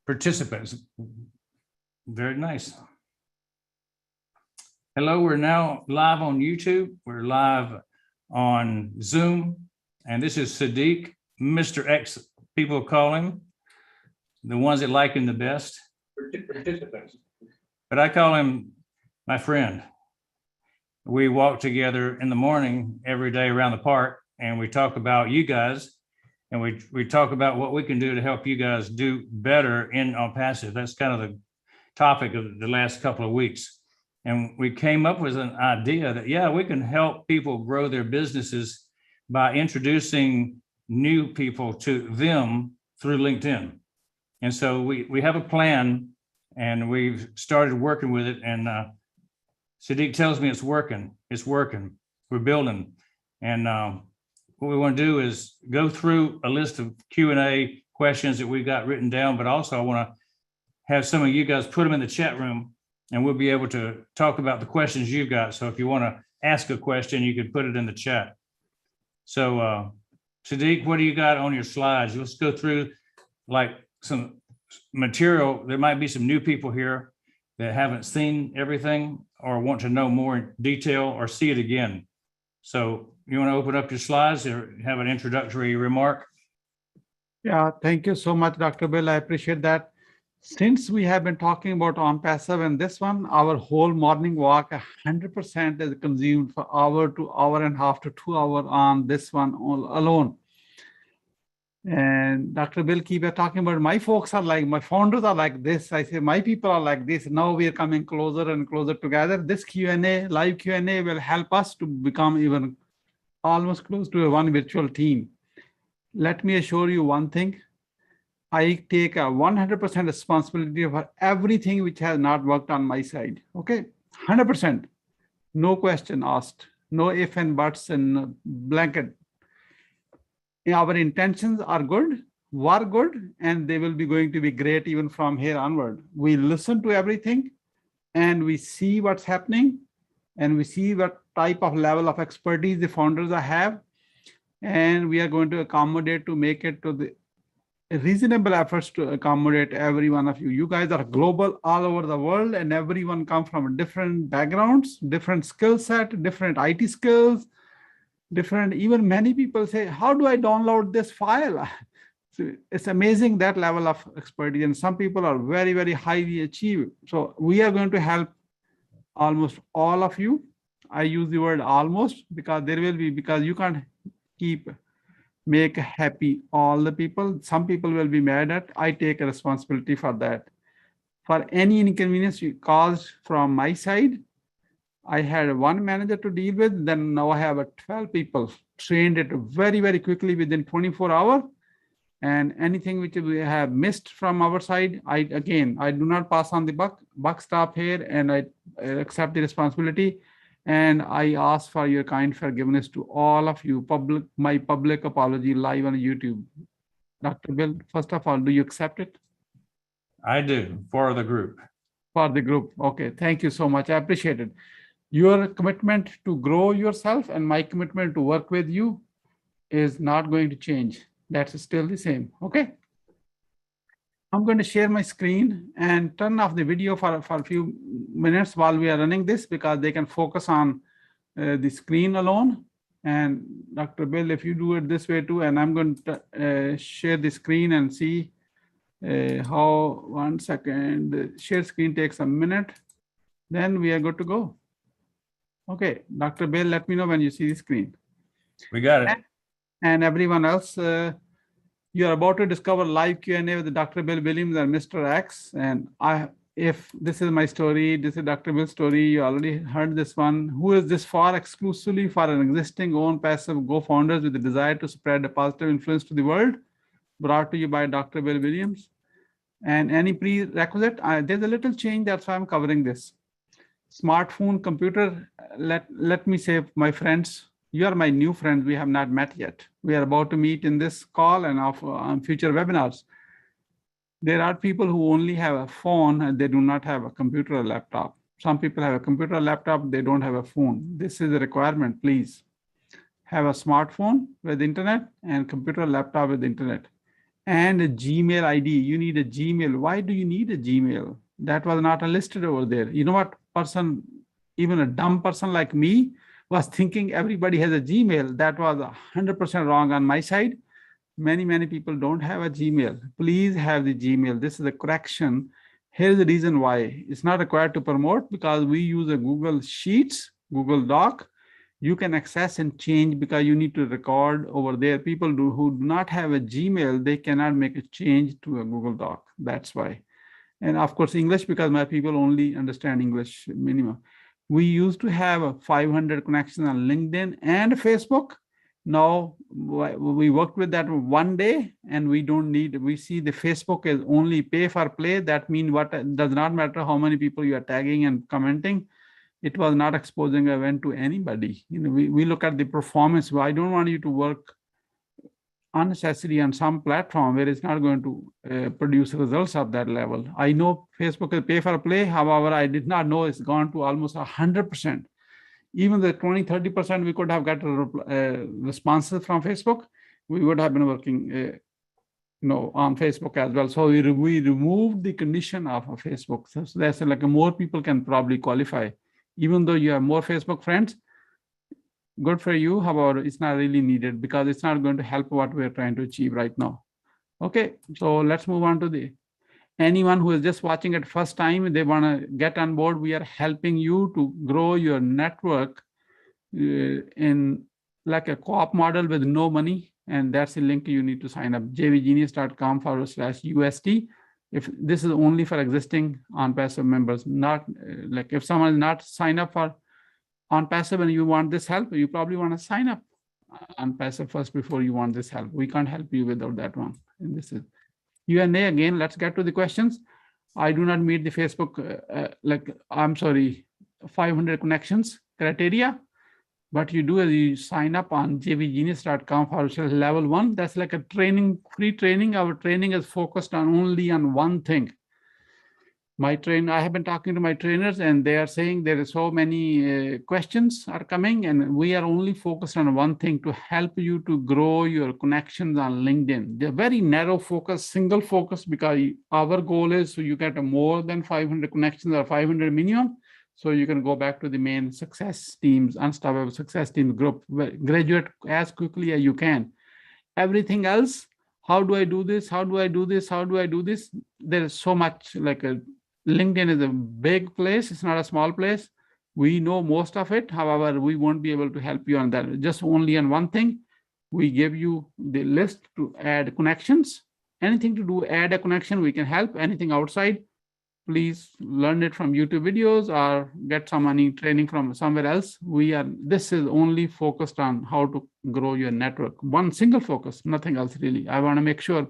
participants. Very nice. Hello, we're now live on YouTube. We're live on Zoom. And this is Siddique, Mr. X, people call him, the ones that like him the best. Participants. But I call him my friend. We walk together in the morning every day around the park, and we talk about you guys, and we talk about what we can do to help you guys do better on passive. That's kind of the topic of the last couple of weeks. And we came up with an idea that, yeah, we can help people grow their businesses by introducing new people to them through LinkedIn. And so we have a plan, and we've started working with it. And Siddique tells me it's working. It's working. We're building. And what we want to do is go through a list of Q&A questions that we've got written down, but also I want to have some of you guys put them in the chat room, and we'll be able to talk about the questions you've got. So if you want to ask a question, you can put it in the chat. So Siddique, what do you got on your slides? Let's go through like some material. There might be some new people here that haven't seen everything or want to know more in detail or see it again. So you want to open up your slides or have an introductory remark? Yeah, thank you so much, Dr. Bill. I appreciate that. Since we have been talking about on passive and this one, our whole morning walk, 100% is consumed for hour to hour and a half to 2 hours on this one alone. And Dr. Bill keep talking about my folks are like, my founders are like this. I say, my people are like this. Now we are coming closer and closer together. This Q&A, live Q&A will help us to become even almost close to a one virtual team. Let me assure you one thing. I take a 100% responsibility for everything which has not worked on my side. Okay, 100%. No question asked. No if and buts and blanket. Our intentions are good, were good, and they will be going to be great even from here onward. We listen to everything, and we see what's happening, and we see what type of level of expertise the founders have, and we are going to accommodate to make it to the reasonable efforts to accommodate every one of you. You guys are global all over the world, and everyone comes from different backgrounds, different skill set, different IT skills, different, even many people say, how do I download this file? So it's amazing that level of expertise, and some people are very, very highly achieved. So we are going to help almost all of you. I use the word almost because there will be, because you can't make happy all the people. Some people will be mad at. I take a responsibility for that. For any inconvenience you caused from my side, I had one manager to deal with. Then now I have 12 people trained it very, very quickly within 24 hours. And anything which we have missed from our side, I do not pass on the buck stop here, and I accept the responsibility. And I ask for your kind forgiveness to all of you. My public apology live on YouTube. Dr. Bill, first of all, do you accept it? I do, for the group. For the group. Okay, thank you so much. I appreciate it. Your commitment to grow yourself and my commitment to work with you is not going to change. That's still the same. Okay. I'm going to share my screen and turn off the video for a few minutes while we are running this, because they can focus on the screen alone. And Dr. Bill, if you do it this way too, and I'm going to share the screen and see how, 1 second, the share screen takes a minute, then we are good to go. Okay, Dr. Bill, let me know when you see the screen. We got it. And everyone else, you are about to discover live Q&A with Dr. Bill Williams and Mr. X. And if this is my story, this is Dr. Bill's story, you already heard this one. Who is this for? Exclusively for an existing own passive Go founders with the desire to spread a positive influence to the world. Brought to you by Dr. Bill Williams. And any prerequisite, there's a little change, that's why I'm covering this. Smartphone, computer, let me say, my friends, you are my new friends. We have not met yet. We are about to meet in this call and on future webinars. There are people who only have a phone and they do not have a computer or laptop. Some people have a computer or laptop, they don't have a phone. This is a requirement, please. Have a smartphone with internet and computer or laptop with internet. and a Gmail ID. You need a Gmail. Why do you need a Gmail? That was not listed over there. You know what person, even a dumb person like me, was thinking everybody has a Gmail. That was 100% wrong on my side. Many people don't have a Gmail. Please have the Gmail. This is a correction. Here's the reason why. It's not required to promote because we use a Google Sheets, Google Doc. You can access and change because you need to record over there. People who do not have a Gmail, they cannot make a change to a Google Doc. That's why. And of course, English, because my people only understand English minimum. We used to have 500 connections on LinkedIn and Facebook. Now we worked with that one day and we don't need, we see the Facebook is only pay for play. That means what does not matter how many people you are tagging and commenting. It was not exposing an event to anybody. You know, we look at the performance. I don't want you to work unnecessary on some platform where it's not going to produce results of that level. I know Facebook is pay for play. However, I did not know it's gone to almost 100%. Even the 20-30% we could have got responses from Facebook, we would have been working on Facebook as well. So we removed the condition of a Facebook. So that's like more people can probably qualify. Even though you have more Facebook friends, good for you. However, it's not really needed because it's not going to help what we're trying to achieve right now. Okay, so let's move on to anyone who is just watching it first time, they want to get on board. We are helping you to grow your network in like a co-op model with no money. And that's the link you need to sign up, jvgenius.com/UST. If this is only for existing OnPassive members, not like if someone is not signed up for OnPassive and you want this help, you probably want to sign up OnPassive first before you want this help. We can't help you without that one. And this is Q&A again. Let's get to the questions. I do not meet the Facebook, 500 connections criteria. What you do is you sign up on jvgenius.com/level 1. That's like a training, free training. Our training is focused on only on one thing. I have been talking to my trainers and they are saying there are so many questions are coming and we are only focused on one thing to help you to grow your connections on LinkedIn. They're very narrow focus, single focus, because our goal is so you get more than 500 connections or 500 minimum. So you can go back to the main success teams, unstoppable success team group, graduate as quickly as you can. Everything else, how do I do this? How do I do this? How do I do this? There is so much LinkedIn is a big place. It's not a small place. We know most of it. However, we won't be able to help you on that. Just only on one thing. We give you the list to add connections. Anything to do, add a connection, we can help. Anything outside, please learn it from YouTube videos or get some money training from somewhere else. This is only focused on how to grow your network. One single focus, nothing else really. I want to make sure,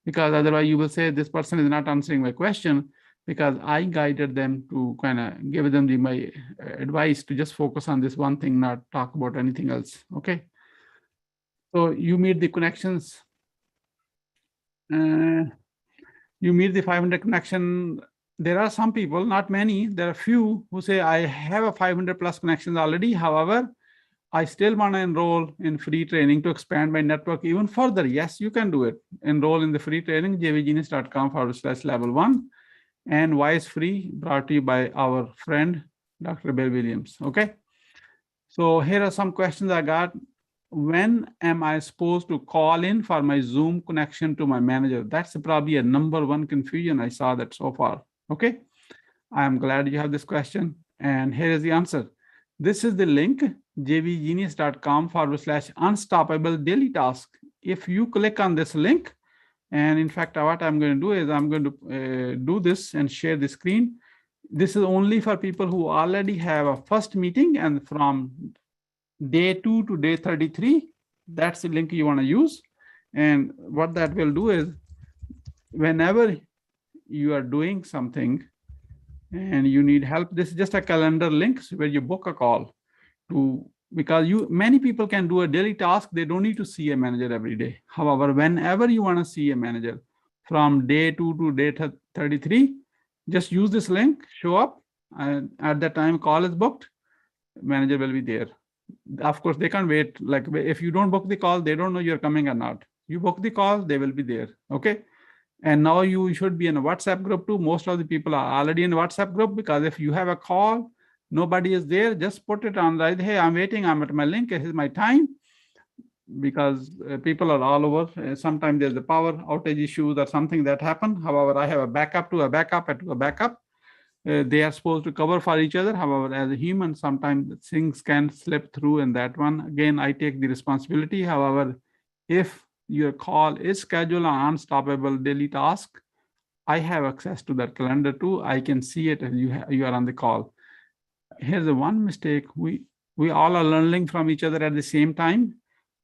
because otherwise you will say this person is not answering my question, because I guided them to kind of give them my advice to just focus on this one thing, not talk about anything else. Okay. So you meet the connections. You meet the 500 connection. There are some people, not many, there are few who say, I have a 500 plus connections already. However, I still want to enroll in free training to expand my network even further. Yes, you can do it. Enroll in the free training, jvgenius.com/level 1. And why is free? Brought to you by our friend, Dr. Bill Williams. Okay. So here are some questions I got. When am I supposed to call in for my Zoom connection to my manager? That's probably a number one confusion I saw that so far. Okay. I'm glad you have this question. And here is the answer. This is the link, jvgenius.com/unstoppable daily task. If you click on this link, and in fact, what I'm going to do is I'm going to do this and share the screen. This is only for people who already have a first meeting, and from day 2 to day 33, that's the link you want to use. And what that will do is whenever you are doing something and you need help, this is just a calendar link where you book a call to, because many people can do a daily task. They don't need to see a manager every day. However, whenever you want to see a manager from day 2 to day 33, just use this link, show up, and at that time call is booked, manager will be there. Of course, they can't wait. Like if you don't book the call, they don't know you're coming or not. You book the call, they will be there. Okay. And now you should be in a WhatsApp group too. Most of the people are already in a WhatsApp group, because if you have a call, nobody is there, just put it on like, hey, I'm waiting, I'm at my link, here's my time. Because people are all over. Sometimes there's a power outage issues or something that happen. However, I have a backup to a backup to a backup. They are supposed to cover for each other. However, as a human, sometimes things can slip through in that one. Again, I take the responsibility. However, if your call is scheduled on unstoppable daily task, I have access to that calendar too. I can see it as you are on the call. Here's the one mistake. We all are learning from each other at the same time.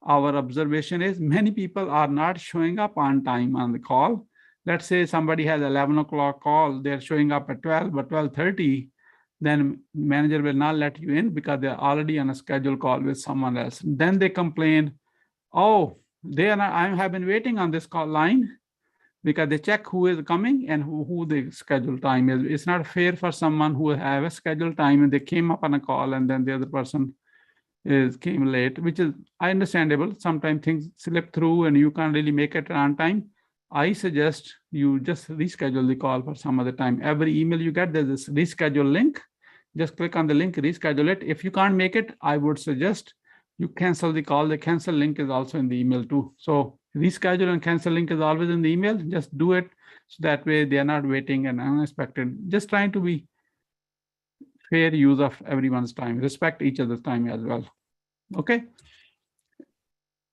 Our observation is many people are not showing up on time on the call. Let's say somebody has 11 o'clock call, they're showing up at 12, but 12:30, then manager will not let you in because they're already on a scheduled call with someone else. Then they complain, oh, I have been waiting on this call line, because they check who is coming and who the scheduled time is. It's not fair for someone who have a scheduled time and they came up on a call and then the other person came late, which is understandable. Sometimes things slip through and you can't really make it on time. I suggest you just reschedule the call for some other time. Every email you get, there's this reschedule link. Just click on the link, reschedule it. If you can't make it, I would suggest you cancel the call. The cancel link is also in the email too. So reschedule and cancel link is always in the email. Just do it so that way they are not waiting and unexpected. Just trying to be fair use of everyone's time, respect each other's time as well. Okay.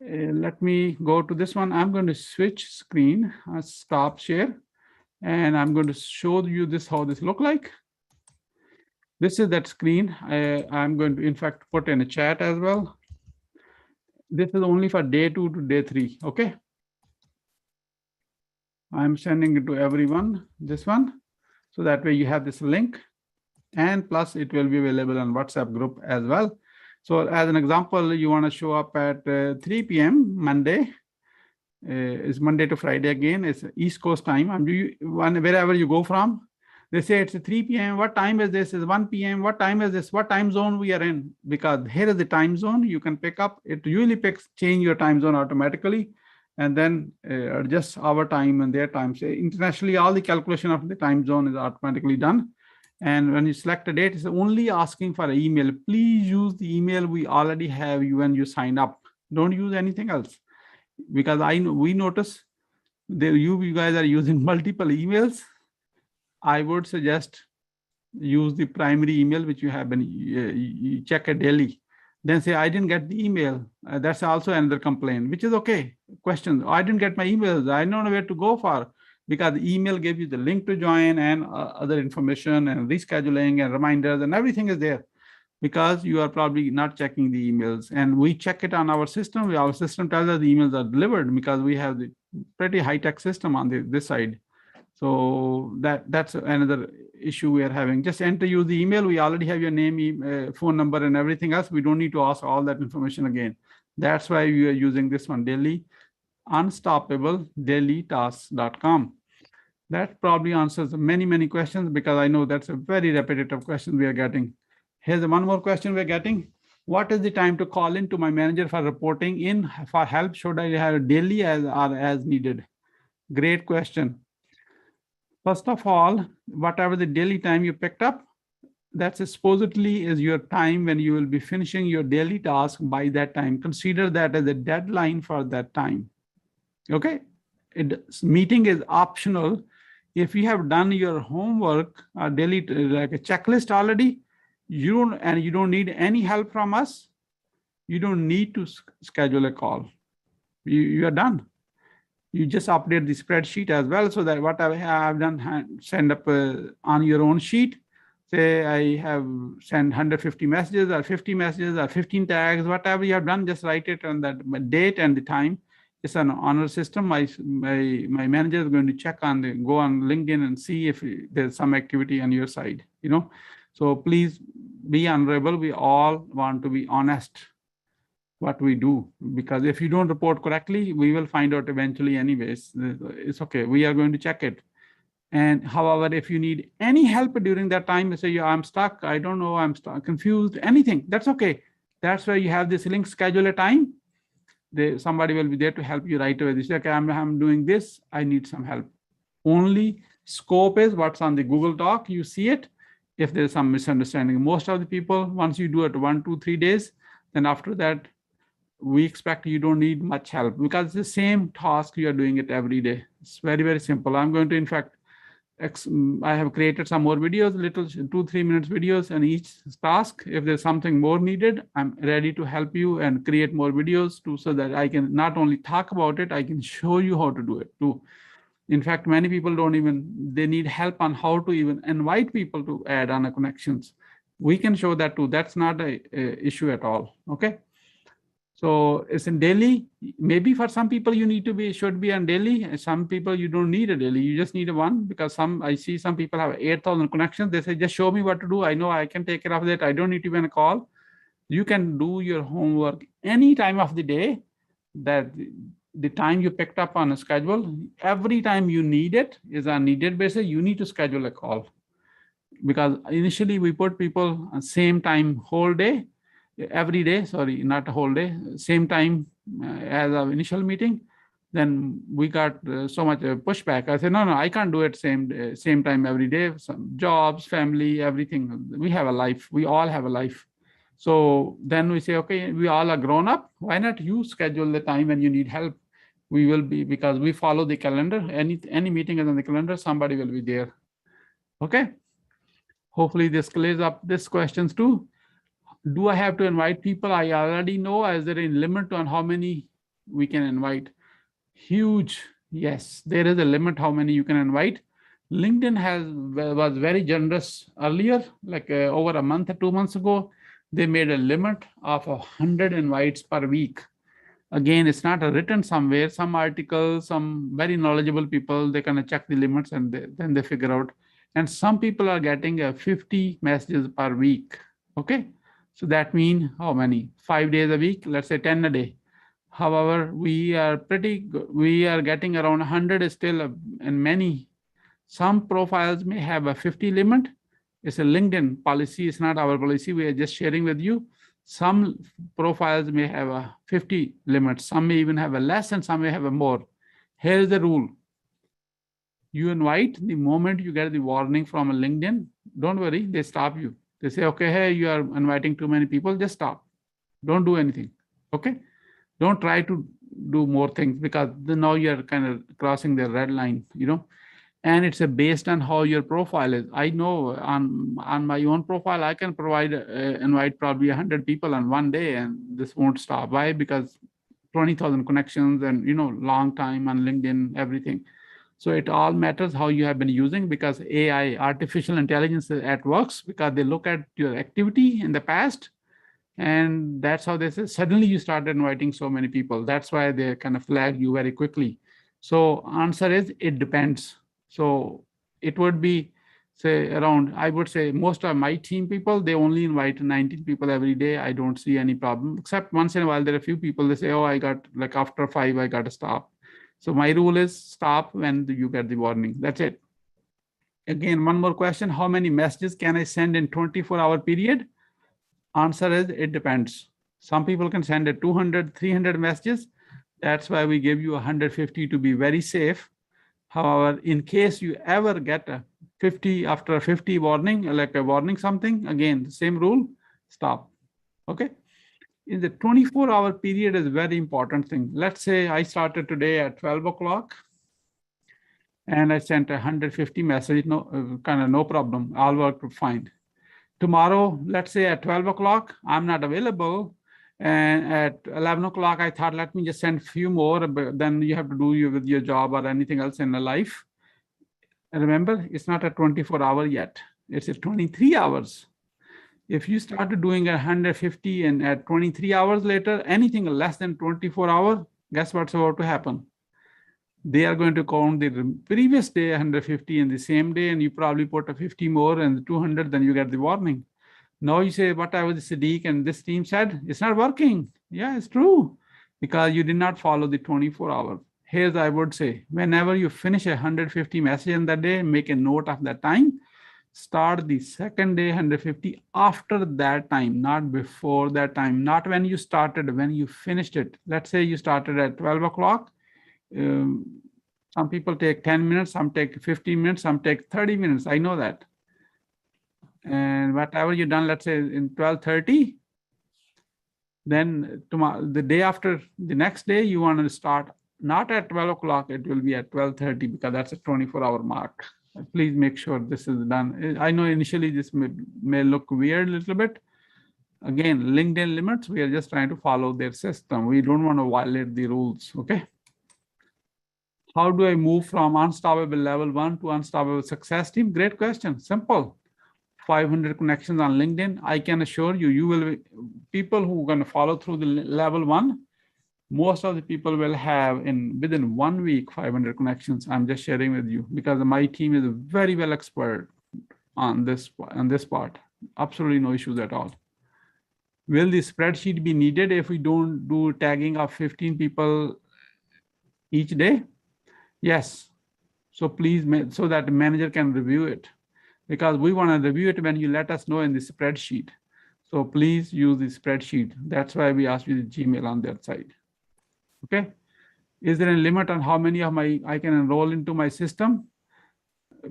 Let me go to this one. I'm going to switch screen, stop share, and I'm going to show you this, how this look like. This is that screen. I'm going to, in fact, put in a chat as well. This is only for day 2 to day 3. Okay. I'm sending it to everyone, this one. So that way you have this link, and plus it will be available on WhatsApp group as well. So as an example, you want to show up at 3 p.m. Monday. It's Monday to Friday again. It's East Coast time. Wherever you go from, they say it's 3 p.m. What time is this? It's 1 p.m. What time is this? What time zone we are in? Because here is the time zone you can pick up. It usually change your time zone automatically, and then adjust our time and their time. So internationally, all the calculation of the time zone is automatically done. And when you select a date, it's only asking for an email. Please use the email we already have you when you sign up. Don't use anything else, because we notice that you guys are using multiple emails. I would suggest use the primary email which you have been you check it daily. Then say I didn't get the email. That's also another complaint, which is okay. Question: I didn't get my emails. I don't know where to go for. Because the email gives you the link to join and other information and rescheduling and reminders and everything is there, because you are probably not checking the emails. And we check it on our system. Our system tells us the emails are delivered, because we have the pretty high-tech system on this side. So that's another issue we are having. Just use the email. We already have your name, phone number, and everything else. We don't need to ask all that information again. That's why we are using this one, daily, unstoppabledailytasks.com. That probably answers many questions, because I know that's a very repetitive question we are getting. Here's one more question we're getting. What is the time to call in to my manager for reporting in for help? Should I have daily or as needed? Great question. First of all, whatever the daily time you picked up, that's supposedly is your time when you will be finishing your daily task by that time. Consider that as a deadline for that time. Okay. Meeting is optional. If you have done your homework, daily like a checklist already, you don't need any help from us, you don't need to schedule a call. You are done. You just update the spreadsheet as well, so that what I have done, send up on your own sheet. Say I have sent 150 messages or 50 messages or 15 tags, whatever you have done, just write it on that date and the time. It's an honor system. My manager is going to go on LinkedIn and see if there's some activity on your side, So please be honorable. We all want to be honest what we do, because if you don't report correctly, we will find out eventually anyways. It's okay. We are going to check it. And however, if you need any help during that time, say, I'm stuck, I don't know, I'm stuck, confused, anything, that's okay. That's why you have this link, schedule a time. somebody will be there to help you right away. They say, okay, I'm doing this, I need some help. Only scope is what's on the Google Doc, you see it. If there's some misunderstanding, most of the people, once you do it 1, 2, 3 days, then after that, we expect you don't need much help because it's the same task, you are doing it every day. It's very, very simple. I'm going to, in fact, I have created some more videos, little 2-3 minutes videos on each task. If there's something more needed, I'm ready to help you and create more videos so that I can not only talk about it, I can show you how to do it too. In fact, many people they need help on how to even invite people to add on connections. We can show that too. That's not a issue at all, okay? So it's in daily. Maybe for some people you should be on daily. Some people you don't need a daily. You just need a one because I see some people have 8,000 connections. They say, just show me what to do. I know I can take care of that. I don't need to even call. You can do your homework any time of the day. That the time you picked up on a schedule, every time you need it is on needed basis. You need to schedule a call because initially we put people on same time whole day. Every day, sorry, not a whole day, same time as our initial meeting, then we got so much pushback. I said, no, I can't do it same time every day. Some jobs, family, everything. We have a life. We all have a life. So then we say, okay, we all are grown up. Why not you schedule the time when you need help? We will be, because we follow the calendar. Any meeting is on the calendar, somebody will be there. Okay. Hopefully this clears up this questions too. Do I have to invite people? I already know. Is there a limit on how many we can invite? Huge. Yes, there is a limit how many you can invite. LinkedIn was very generous earlier, like over a month or 2 months ago. They made a limit of 100 invites per week. Again, it's not written somewhere. Some articles, some very knowledgeable people, they kind of check the limits and then they figure out. And some people are getting 50 messages per week. Okay. So that means how many? 5 days a week, let's say 10 a day. However, we are pretty good. We are getting around 100 is still, and many. Some profiles may have a 50 limit. It's a LinkedIn policy. It's not our policy. We are just sharing with you. Some profiles may have a 50 limit. Some may even have a less and some may have a more. Here's the rule. You invite the moment you get the warning from a LinkedIn, don't worry, they stop you. They say, okay, hey, you are inviting too many people, just stop. Don't do anything, okay? Don't try to do more things because now you're kind of crossing the red line, and it's based on how your profile is. I know on my own profile, I can invite probably 100 people on one day and this won't stop. Why? Because 20,000 connections and, long time on LinkedIn, everything. So it all matters how you have been using because AI, artificial intelligence at works because they look at your activity in the past and that's how they say, suddenly you started inviting so many people. That's why they kind of flag you very quickly. So answer is, it depends. So it would be, say around, I would say most of my team people, they only invite 19 people every day. I don't see any problem, except once in a while, there are a few people, they say, oh, I got like after 5, I got to stop. So my rule is stop when you get the warning. That's it. Again, one more question. How many messages can I send in 24-hour period? Answer is, it depends. Some people can send 200, 300 messages. That's why we give you 150 to be very safe. However, in case you ever get a 50 after a 50 warning, like a warning something, again, the same rule, stop. Okay. In the 24-hour period is a very important thing. Let's say I started today at 12 o'clock and I sent 150 messages, no problem. All worked fine. Tomorrow, let's say at 12 o'clock, I'm not available. And at 11 o'clock, I thought, let me just send a few more, but then you have to do with your job or anything else in life. And remember, it's not a 24-hour yet. It's a 23 hours. If you started doing 150 and at 23 hours later, anything less than 24 hours, guess what's about to happen? They are going to count the previous day 150 in the same day, and you probably put a 50 more and 200, then you get the warning. Now you say, what I was Siddique and this team said, it's not working. Yeah, it's true, because you did not follow the 24 hours. Here's, I would say, whenever you finish 150 messages in that day, make a note of that time. start the second day 150 after that time, not before that time, not when you started, when you finished it. Let's say you started at 12 o'clock. Some people take 10 minutes, some take 15 minutes, some take 30 minutes. I know that. And whatever you done, let's say in 12:30, then tomorrow, the day after, the next day, you want to start not at 12 o'clock, it will be at 12:30 because that's a 24-hour mark. Please make sure this is done. I know initially this may look weird a little bit. Again, LinkedIn limits, we are just trying to follow their system. We don't want to violate the rules, okay? How do I move from unstoppable level 1 to unstoppable success team? Great question, simple. 500 connections on LinkedIn. I can assure you, you will, people who are going to follow through the level 1, most of the people will have within 1 week, 500 connections. I'm just sharing with you because my team is very well expert on this part. Absolutely no issues at all. Will the spreadsheet be needed if we don't do tagging of 15 people each day? Yes. So please, so that the manager can review it, because we want to review it when you let us know in the spreadsheet. So please use the spreadsheet. That's why we asked you the Gmail on that side. Okay. Is there a limit on how many of I can enroll into my system?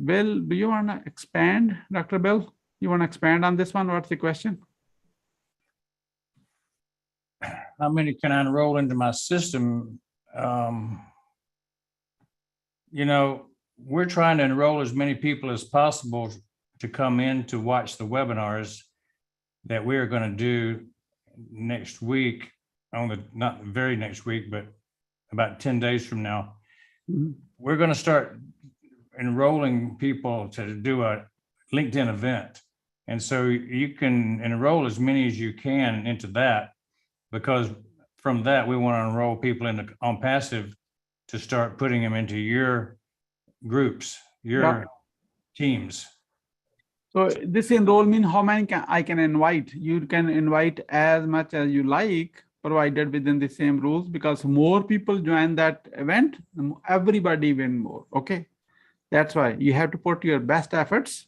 Bill, do you want to expand, Dr. Bill? You want to expand on this one? What's the question? How many can I enroll into my system? You know, we're trying to enroll as many people as possible to come in to watch the webinars that we're going to do next week, not very next week, but about 10 days from now. Mm-hmm. We're going to start enrolling people to do a LinkedIn event. And so you can enroll as many as you can into that, because from that, we want to enroll people on passive to start putting them into your groups, your teams. So this enroll means how many I can invite? You can invite as much as you like, provided within the same rules, because more people join that event, everybody win more, okay? That's why you have to put your best efforts.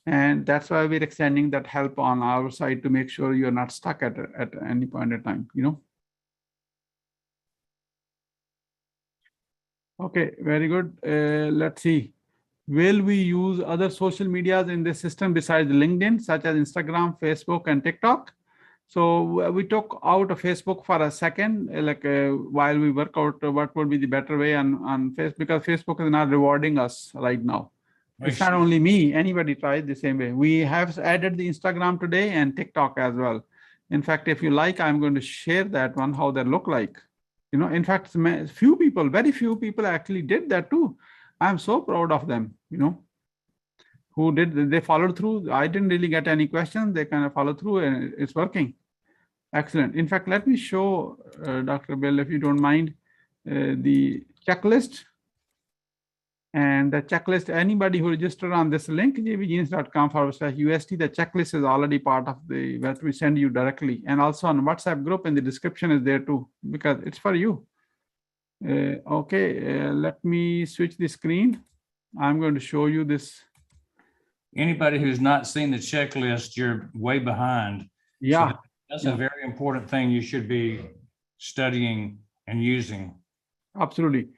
And that's why we're extending that help on our side to make sure you're not stuck at any point in time, you know? Okay, very good. Let's see. Will we use other social medias in this system besides LinkedIn, such as Instagram, Facebook, and TikTok? So we took out of Facebook for a second, while we work out what would be the better way on Facebook, because Facebook is not rewarding us right now. It's not only me, anybody tries the same way. We have added the Instagram today and TikTok as well. In fact, if you like, I'm going to share that one, how they look like. You know, in fact, very few people actually did that too. I'm so proud of them, you know, who they followed through. I didn't really get any questions. They kind of followed through and it's working. Excellent. In fact, let me show Dr. Bill, if you don't mind, the checklist. And the checklist, anybody who registered on this link, jvgenius.com/UST, the checklist is already part of what we send you directly. And also on WhatsApp group, in the description is there too, because it's for you. Let me switch the screen. I'm going to show you this. Anybody who's not seen the checklist, you're way behind. Yeah. So that's a very important thing you should be studying and using. Absolutely.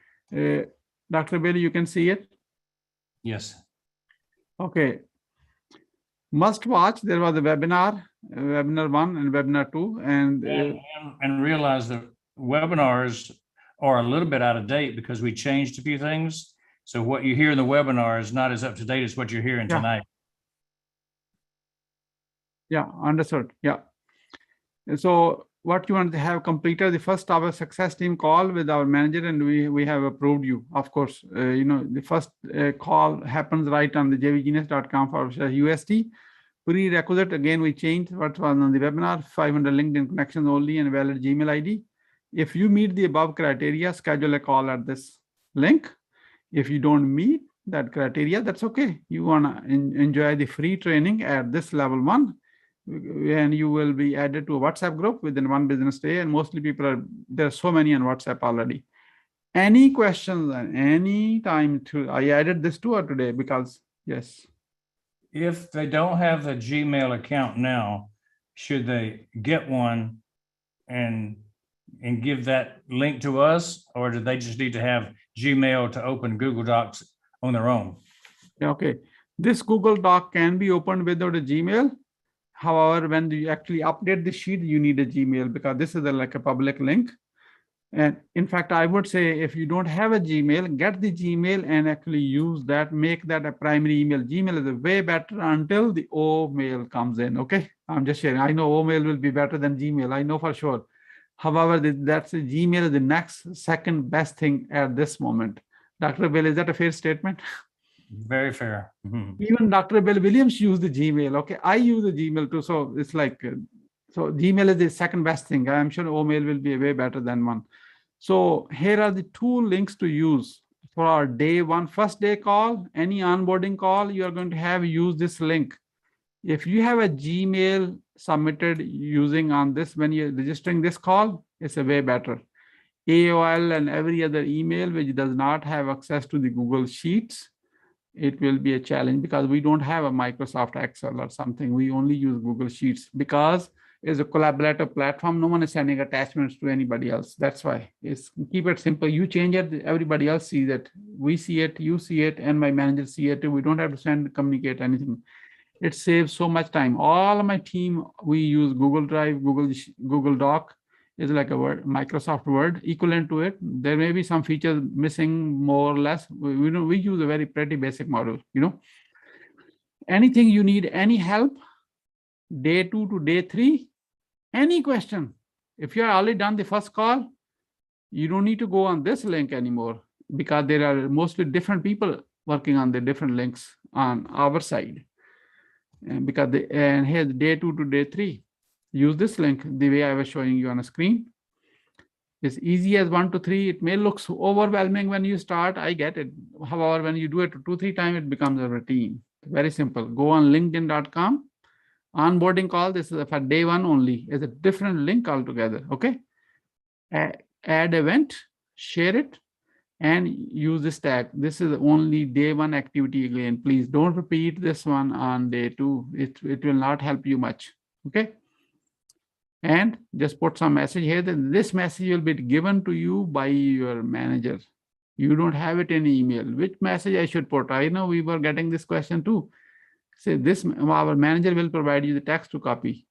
Dr. Bailey, you can see it? Yes. Okay. Must watch. There was a webinar 1 and webinar 2. And realize that webinars are a little bit out of date because we changed a few things. So what you hear in the webinar is not as up to date as what you're hearing tonight. Yeah, understood. Yeah. So what you want to have completed the first our success team call with our manager, and we have approved you. Of course, you know, the first call happens right on the jvgenius.com/UST. Prerequisite, again, we changed what was on the webinar, 500 LinkedIn connections only and valid Gmail ID. If you meet the above criteria, schedule a call at this link. If you don't meet that criteria, that's okay. You want to enjoy the free training at this level 1, and you will be added to a WhatsApp group within 1 business day. And mostly people there are so many on WhatsApp already. Any questions at any time I added this to her today because, yes. if they don't have a Gmail account now, should they get one and give that link to us, or do they just need to have Gmail to open Google Docs on their own? Okay, this Google Doc can be opened without a Gmail. However, when you actually update the sheet, you need a Gmail because this is like a public link. And in fact, I would say if you don't have a Gmail, get the Gmail and actually use that, make that a primary email. Gmail is way better until the O mail comes in. Okay, I'm just sharing. I know O mail will be better than Gmail. I know for sure. However, that's the Gmail is the next second best thing at this moment. Dr. Bill, is that a fair statement? Very fair. Mhm. Even Dr. Bill Williams used the Gmail. Okay, I use the Gmail too. So it's like, so Gmail is the second best thing. I'm sure OMail will be way better than one. So here are the two links to use for our day one, first day call, any onboarding call, you are going to have use this link. If you have a Gmail submitted using on this, when you're registering this call, it's a way better. AOL and every other email which does not have access to the Google Sheets, it will be a challenge because we don't have a Microsoft Excel or something. We only use Google Sheets because it's a collaborative platform. No one is sending attachments to anybody else. That's why. It's keep it simple. You change it, everybody else sees it. We see it, you see it, and my manager see it. We don't have to send, communicate anything. It saves so much time. All of my team, we use Google Drive, Google Doc is like a Word, Microsoft Word equivalent to it. There may be some features missing more or less. We use a very pretty basic model, you know. Anything you need, any help, day 2 to day 3, any question. If you are already done the first call, you don't need to go on this link anymore because there are mostly different people working on the different links on our side. And because and here's day 2 to day 3. Use this link the way I was showing you on a screen. It's easy as 1 to 3. It may look so overwhelming when you start. I get it. However, when you do it 2, 3 times, it becomes a routine. Very simple. Go on linkedin.com. Onboarding call. This is for day 1 only. It's a different link altogether. Okay. Add event, share it, and use this tag. This is only day 1 activity again. Please don't repeat this one on day 2. It will not help you much. Okay. And just put some message here that this message will be given to you by your manager. You don't have it in email. Which message I should put? I know we were getting this question too. Say this, our manager will provide you the text to copy.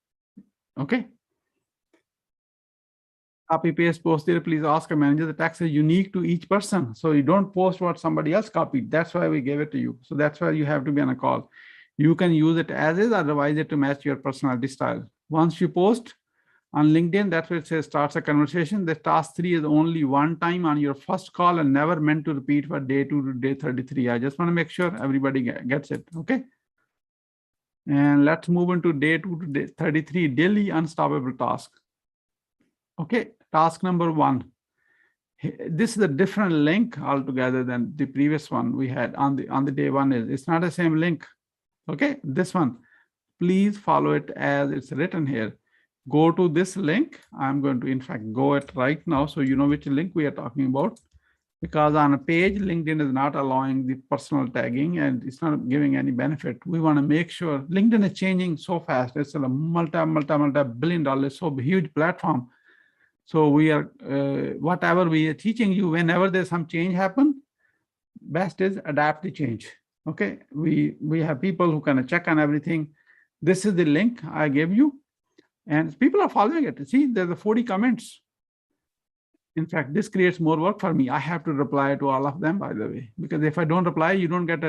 Okay. Copy, paste, post there. Please ask a manager. The text is unique to each person. So you don't post what somebody else copied. That's why we gave it to you. So that's why you have to be on a call. You can use it as is, otherwise it to match your personality style. Once you post on LinkedIn, that's where it says starts a conversation. The task 3 is only one time on your first call and never meant to repeat for day 2 to day 33. I just want to make sure everybody gets it. Okay. And let's move into day 2 to day 33, daily unstoppable task. Okay. Task number 1. This is a different link altogether than the previous one we had on the day 1. It's not the same link. Okay. This one, please follow it as it's written here. Go to this link. I'm going to, in fact, go it right now so you know which link we are talking about. Because on a page, LinkedIn is not allowing the personal tagging and it's not giving any benefit. We want to make sure LinkedIn is changing so fast. It's a multi-billion dollar, so huge platform. So we are, whatever we are teaching you, whenever there's some change happen, best is adapt the change. Okay. We have people who can check on everything. This is the link I gave you. And people are following it. See, there's 40 comments. In fact, this creates more work for me. I have to reply to all of them, by the way, because if I don't reply, you don't get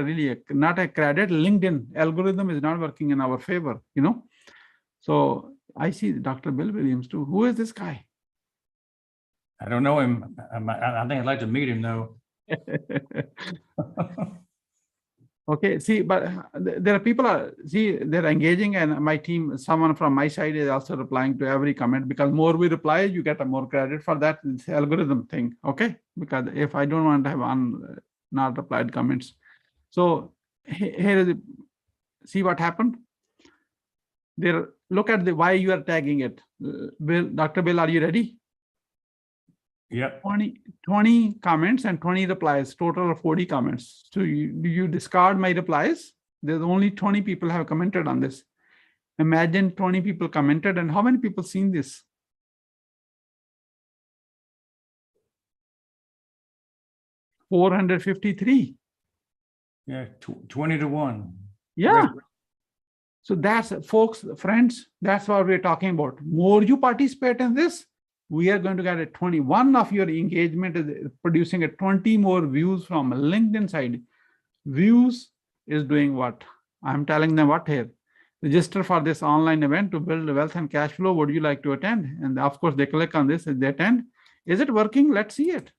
not a credit. LinkedIn algorithm is not working in our favor, you know. So I see Dr. Bill Williams too. Who is this guy? I don't know him. I think I'd like to meet him though. Okay, see, but there are people they're engaging, and my team, someone from my side is also replying to every comment, because more we reply, you get a more credit for that. It's algorithm thing. Okay, because if I don't want to have not replied comments. So here is see what happened. There, look at the why you are tagging it. Bill, Dr. Bill, are you ready? Yep. 20 comments and 20 replies, total of 40 comments. So you discard my replies There's only 20 people have commented on this. Imagine 20 people commented, and how many people seen this? $453. Yeah, 20 to 1. Yeah. So that's, folks, friends, that's what we're talking about. More you participate in this, we are going to get a 21 of your engagement is producing a 20 more views from LinkedIn side. Views is doing what? I'm telling them what here. Register for this online event to build wealth and cash flow. Would you like to attend? And of course, they click on this and they attend. Is it working? Let's see it.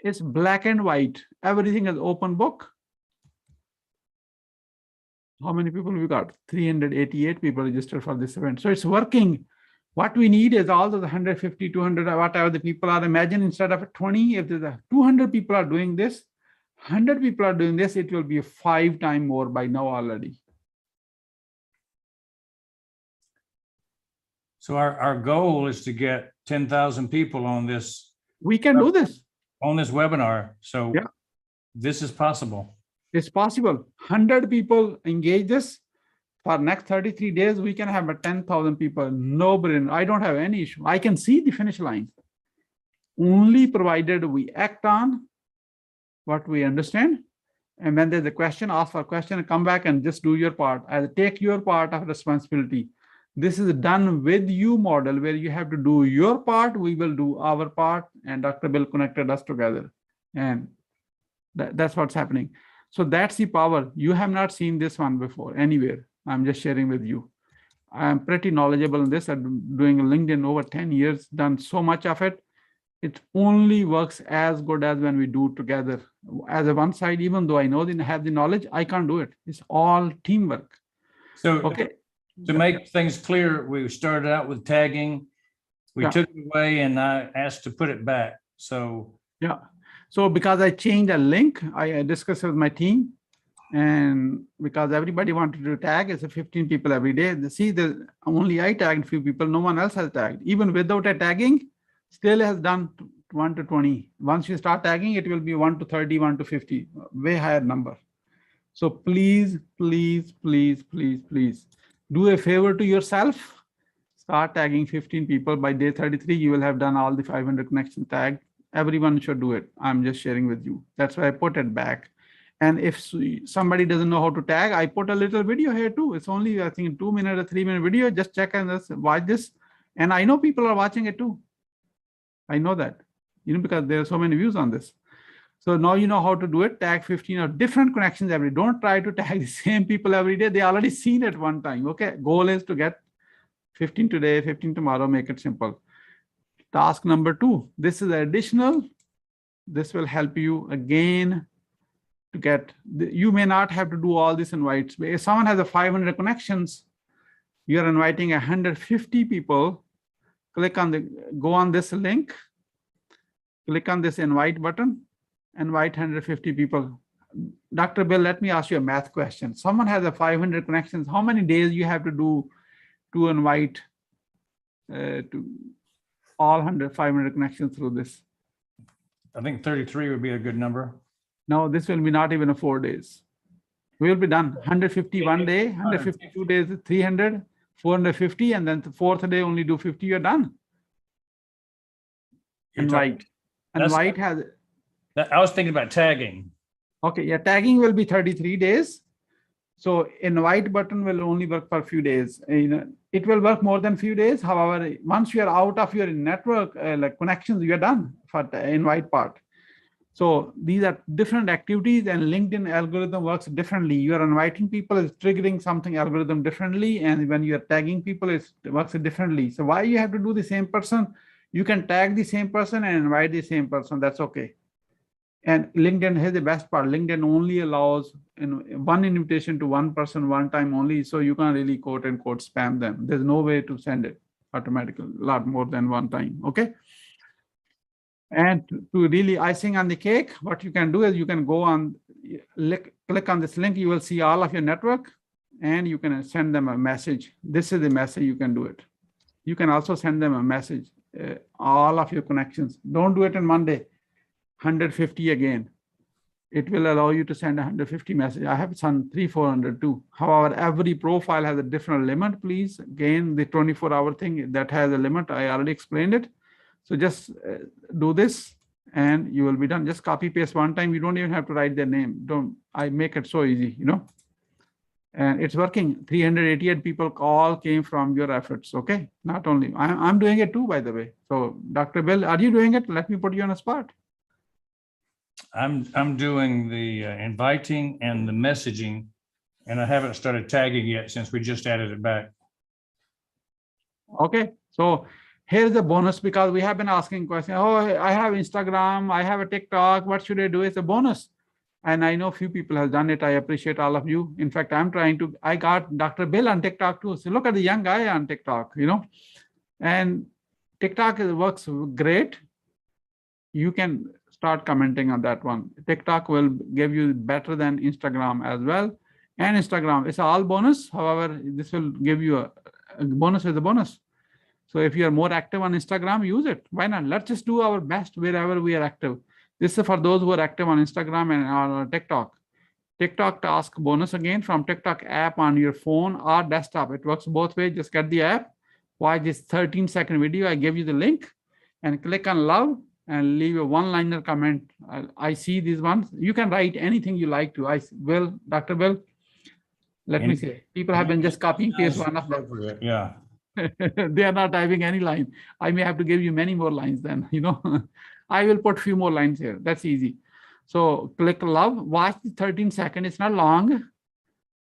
It's black and white. Everything is open book. How many people we got? 388 people registered for this event. So it's working. What we need is all those 150, 200, whatever the people are. Imagine instead of 20, if there's 200 people are doing this, 100 people are doing this, it will be 5 times more by now already. So our goal is to get 10,000 people on this. We can do this. On this webinar. So yeah, this is possible. It's possible. 100 people engage this for next 33 days. We can have 10,000 people. No brain. I don't have any issue. I can see the finish line. Only provided we act on what we understand. And when there's a question, ask for a question and come back and just do your part. I'll take your part of responsibility. This is done with you model where you have to do your part. We will do our part, and Dr. Bill connected us together. And that's what's happening. So that's the power. You have not seen this one before anywhere. I'm just sharing with you. I'm pretty knowledgeable in this. I'm doing LinkedIn over 10 years, done so much of it. It only works as good as when we do together. As a one side, even though I know have the knowledge, I can't do it. It's all teamwork. So okay. To make things clear, we started out with tagging. We took it away and I asked to put it back. So yeah. So because I changed a link, I discussed with my team, and because everybody wanted to tag, it's 15 people every day. See, only I tagged few people, no one else has tagged. Even without a tagging, still has done 1 to 20. Once you start tagging, it will be 1 to 30, 1 to 50, way higher number. So please, please, please, please, please do a favor to yourself. Start tagging 15 people. By day 33, you will have done all the 500 connection tag. Everyone should do it. I'm just sharing with you. That's why I put it back. And if somebody doesn't know how to tag, I put a little video here too. It's only, I think, 2 minute or 3 minute video. Just check and just watch this. And I know people are watching it too. I know that, because there are so many views on this. So now you know how to do it. Tag 15 of different connections every day. Don't try to tag the same people every day. They already seen it one time. Okay. Goal is to get 15 today, 15 tomorrow. Make it simple. Task number 2. This is additional. This will help you again to get. You may not have to do all this invites. If someone has a 500 connections, you are inviting 150 people. Go on this link. Click on this invite button. Invite 150 people. Dr. Bill, let me ask you a math question. Someone has a 500 connections. How many days you have to do to invite to all 500 connections through this? I think 33 would be a good number. No, this will be not even 4 days. We will be done. 150 one day, 152 days, 300, 450, and then the 4th day only do 50. You're done. Invite. Invite has. I was thinking about tagging. Okay, yeah, tagging will be 33 days. So invite button will only work for a few days. It will work more than few days. However, once you are out of your network like connections, you are done for the invite part. So these are different activities, and LinkedIn algorithm works differently. You are inviting people, is triggering something algorithm differently, and when you are tagging people, it works differently. So why you have to do the same person? You can tag the same person and invite the same person. That's okay. And LinkedIn has the best part. LinkedIn only allows one invitation to one person one time only. So you can't really quote unquote spam them. There's no way to send it automatically, a lot more than one time. Okay. And to really icing on the cake, what you can do is you can go on, click on this link. You will see all of your network and you can send them a message. This is the message. You can do it. You can also send them a message, all of your connections. Don't do it in Monday. 150 again. it will allow you to send 150 messages. I have sent 300-400 too. However, every profile has a different limit. Please, again, the 24-hour thing that has a limit. I already explained it. So just do this and you will be done. Just copy paste one time. You don't even have to write their name. I make it so easy, and it's working. 388 people all came from your efforts. Okay. Not only I'm doing it too, by the way. So Dr. Bill, are you doing it? Let me put you on a spot. I'm doing the inviting and the messaging, and I haven't started tagging yet since we just added it back. Okay, so here's the bonus, because we have been asking questions. Oh, I have Instagram, I have a TikTok. What should I do? It's a bonus. And I know few people have done it. I appreciate all of you. In fact, I got Dr. Bill on TikTok too. So look at the young guy on TikTok, and TikTok works great. You can start commenting on that one. TikTok will give you better than Instagram as well. And Instagram, it's all bonus. However, this will give you a bonus with a bonus. So if you are more active on Instagram, use it. Why not? Let's just do our best wherever we are active. This is for those who are active on Instagram and on TikTok. TikTok task bonus again from TikTok app on your phone or desktop. It works both ways. Just get the app, watch this 13-second video. I give you the link and click on love and leave a one-liner comment. I see these ones. You can write anything you like to. Dr. Bill, let me say, people have been just copying paste one of them. Yeah. They are not typing any line. I may have to give you many more lines then, I will put few more lines here. That's easy. So click love, watch the 13-second. It's not long.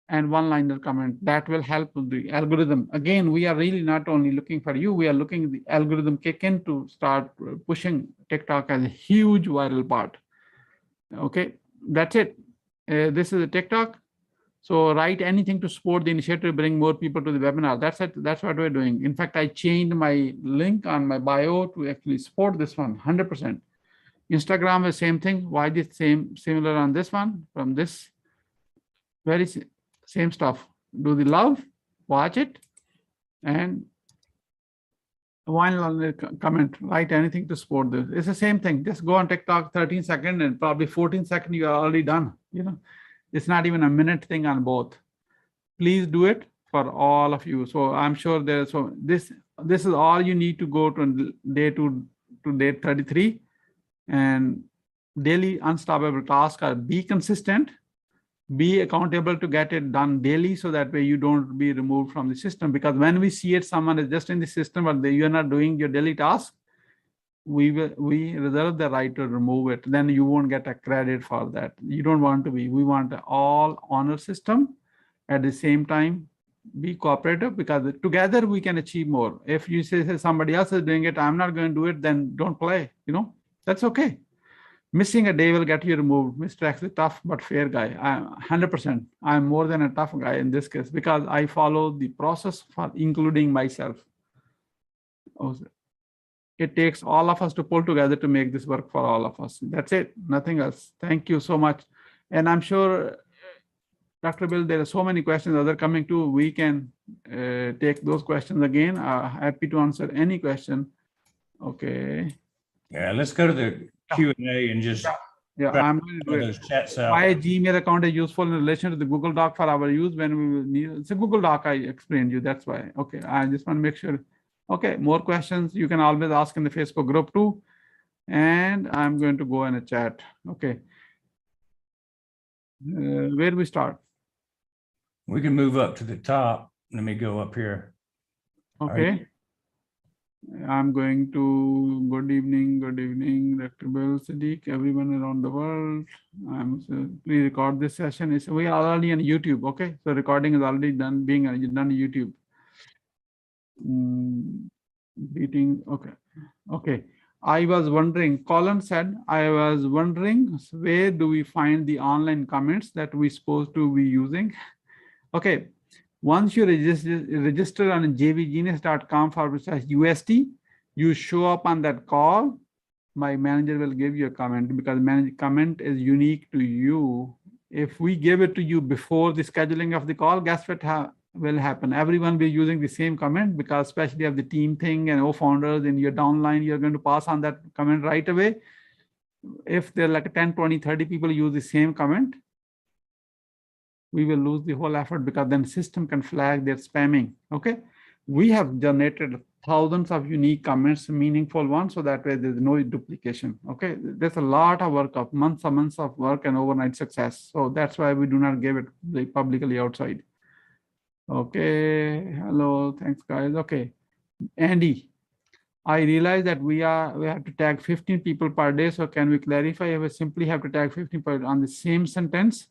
And one-liner comment that will help the algorithm. Again, we are really not only looking for you, we are looking at the algorithm kick in to start pushing TikTok as a huge viral part. Okay, that's it. This is a TikTok. So write anything to support the initiative, bring more people to the webinar. That's it. That's what we're doing. In fact, I changed my link on my bio to actually support this one 100%. Instagram, the same thing. Why the similar on this one from this? Very same stuff. Do the love, watch it, and one comment, write anything to support this. It's the same thing. Just go on TikTok 13 seconds and probably 14 seconds, you are already done. It's not even a minute thing on both. Please do it for all of you. So I'm sure this is all you need to go to day 2 to day 33. And daily unstoppable tasks are be consistent, be accountable to get it done daily, so that way you don't be removed from the system. Because when we see it, someone is just in the system, but you're not doing your daily task, we reserve the right to remove it. Then you won't get a credit for that. You don't want to be. We want an all honor system. At the same time, be cooperative, because together we can achieve more. If you say somebody else is doing it, I'm not going to do it, then don't play. That's okay. Missing a day will get you removed. Mr. X is tough but fair guy. 100%. I'm more than a tough guy in this case, because I follow the process for including myself. It takes all of us to pull together to make this work for all of us. That's it. Nothing else. Thank you so much. And I'm sure, Dr. Bill, there are so many questions that are coming too. We can take those questions again. Happy to answer any question. Okay. Yeah, let's go to the Q&A and just Yeah, I'm going to do those it. chats out. My Gmail account is useful in relation to the Google Doc for our use when we will need. It's a Google Doc, I explained you. That's why. Okay, I just want to make sure. Okay, more questions you can always ask in the Facebook group too. And I'm going to go in a chat. Okay. Where do we start? We can move up to the top. Let me go up here. Okay. I'm going to good evening, Dr. Bill, Siddique, everyone around the world. Please record this session. We are already on YouTube. Okay, so recording is already done, being done on YouTube. Beating. Okay. I was wondering, Colin said, I was wondering, where do we find the online comments that we're supposed to be using? Okay. Once you register on jvgenius.com/UST, you show up on that call. My manager will give you a comment, because comment is unique to you. If we give it to you before the scheduling of the call, guess what will happen? Everyone will be using the same comment, because especially of the team thing and founders in your downline, you're going to pass on that comment right away. if there are like 10, 20, 30 people use the same comment, we will lose the whole effort because then system can flag their spamming. Okay. We have generated thousands of unique comments, meaningful ones, so that way there's no duplication. Okay. There's a lot of work of months and months of work and overnight success. So that's why we do not give it publicly outside. Okay. Hello. Thanks, guys. Okay. Andy, I realize that we have to tag 15 people per day. So can we clarify if we simply have to tag 15 people on the same sentence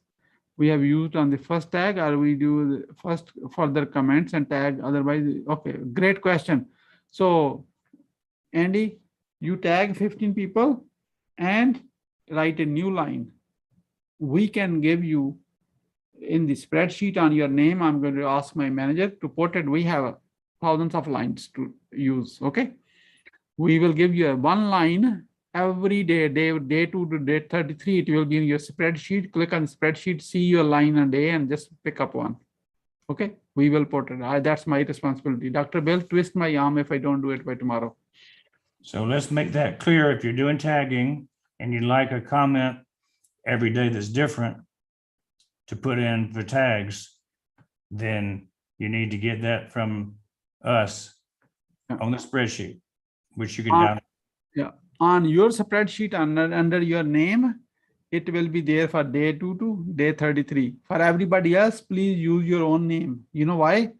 we have used on the first tag, or we do the first further comments and tag otherwise? Okay, great question. So Andy, you tag 15 people and write a new line. We can give you in the spreadsheet on your name. I'm going to ask my manager to put it. We have thousands of lines to use. Okay. We will give you a one line every day, day 2 to day 33. It will be in your spreadsheet. Click on spreadsheet, see your line a day, and just pick up one. Okay, we will put it. That's my responsibility. Dr. Bill, twist my arm if I don't do it by tomorrow. So let's make that clear. If you're doing tagging and you like a comment every day that's different to put in for tags, then you need to get that from us on the spreadsheet, which you can download. Yeah, on your spreadsheet under your name, it will be there for day 2 to day 33. For everybody else, please use your own name. You know why?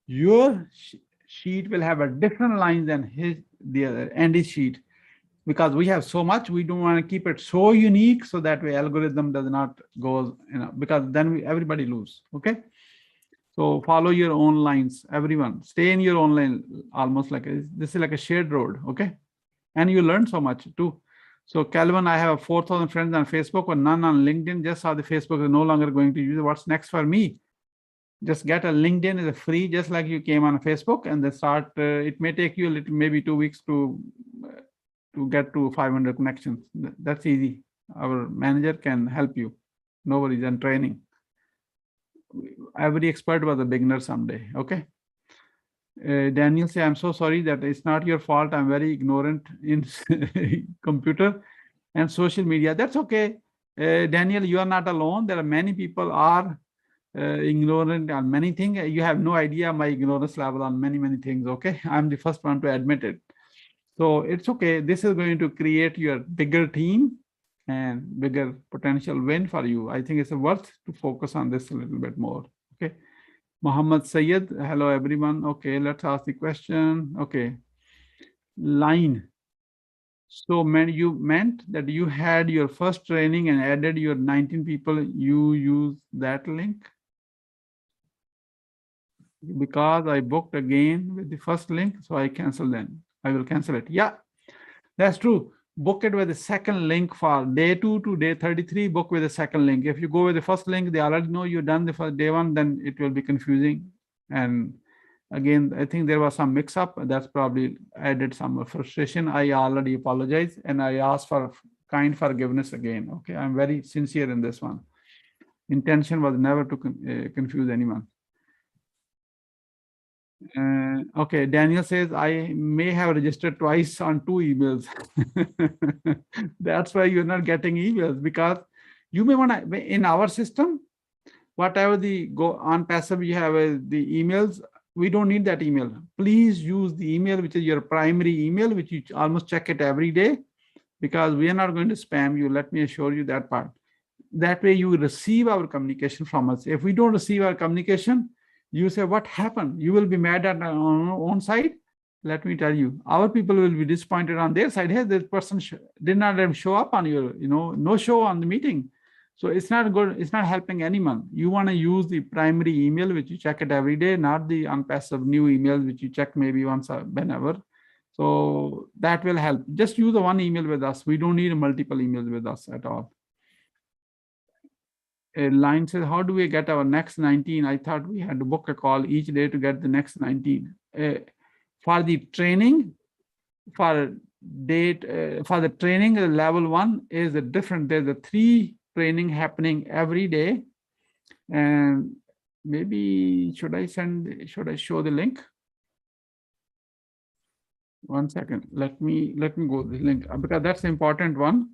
Your sheet will have a different line than Andy's sheet, because we have so much. We don't want to keep it so unique, so that way algorithm does not go, because then everybody lose. Okay. So follow your own lines, everyone. Stay in your own lane, almost like this is like a shared road, okay? And you learn so much too. So Calvin, I have 4,000 friends on Facebook, but none on LinkedIn. Just saw the Facebook is no longer going to use it. What's next for me? Just get a LinkedIn, is a free, just like you came on Facebook, and then start. It may take you a little, maybe 2 weeks to get to 500 connections. That's easy. Our manager can help you. Nobody's in training. Every expert was a beginner someday. Okay. Daniel say, I'm so sorry that it's not your fault. I'm very ignorant in computer and social media. That's okay. Daniel, you are not alone. There are many people are ignorant on many things. You have no idea my ignorance level on many, many things. Okay. I'm the first one to admit it. So it's okay. This is going to create your bigger team and bigger potential win for you. I think it's worth to focus on this a little bit more. Okay. Muhammad Sayed, hello everyone. Okay, let's ask the question. Okay. Line. So you meant that you had your first training and added your 19 people, you use that link? Because I booked again with the first link, so I cancel then. I will cancel it. Yeah, that's true. Book it with the second link for day 2 to day 33, book with the second link. If you go with the first link, they already know you've done the first day 1, then it will be confusing. And again, I think there was some mix up. That's probably added some frustration. I already apologize and I ask for kind forgiveness again. Okay, I'm very sincere in this one. Intention was never to confuse anyone. Okay, Daniel says, I may have registered twice on 2 emails. That's why you're not getting emails, because you may want to, in our system, whatever the go on passive you have the emails, we don't need that email. Please use the email, which is your primary email, which you almost check it every day, because we are not going to spam you. Let me assure you that part. That way you receive our communication from us. If we don't receive our communication, you say, what happened? You will be mad at our own side. Let me tell you, our people will be disappointed on their side. Hey, this person did not even show up on your, no show on the meeting. So it's not good. It's not helping anyone. You want to use the primary email, which you check it every day, not the unpassive new emails, which you check maybe once whenever. So that will help. Just use the one email with us. We don't need multiple emails with us at all. A line says, how do we get our next 19? I thought we had to book a call each day to get the next 19. For the training, for the training, level 1 is a different. There's a 3 training happening every day. And maybe, should I show the link? 1 second. Let me go to the link, because that's the important one.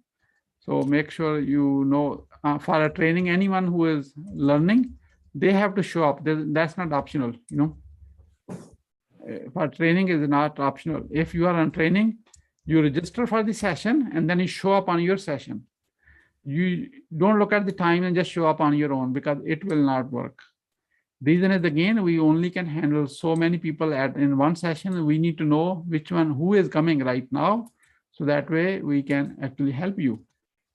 So make sure you know for a training, anyone who is learning, they have to show up. That's not optional, you know. For training is not optional. If you are on training, you register for the session and then you show up on your session. You don't look at the time and just show up on your own, because it will not work. Reason is, again, we only can handle so many people in one session. We need to know who is coming right now. So that way we can actually help you.